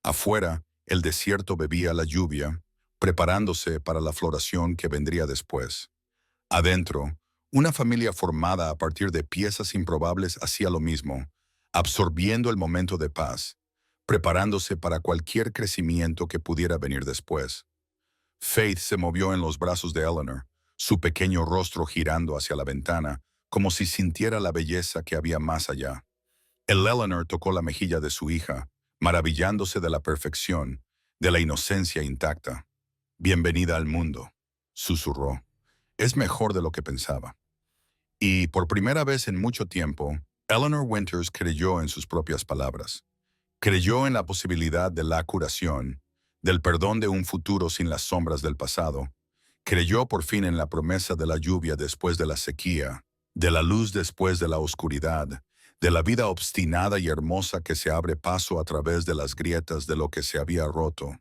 Afuera, el desierto bebía la lluvia, preparándose para la floración que vendría después. Adentro, una familia formada a partir de piezas improbables hacía lo mismo, absorbiendo el momento de paz, preparándose para cualquier crecimiento que pudiera venir después. Faith se movió en los brazos de Eleanor, su pequeño rostro girando hacia la ventana, como si sintiera la belleza que había más allá. Eleanor tocó la mejilla de su hija, maravillándose de la perfección, de la inocencia intacta. «Bienvenida al mundo», susurró. «Es mejor de lo que pensaba». Y por primera vez en mucho tiempo, Eleanor Winters creyó en sus propias palabras. Creyó en la posibilidad de la curación, del perdón de un futuro sin las sombras del pasado. Creyó por fin en la promesa de la lluvia después de la sequía, de la luz después de la oscuridad, de la vida obstinada y hermosa que se abre paso a través de las grietas de lo que se había roto.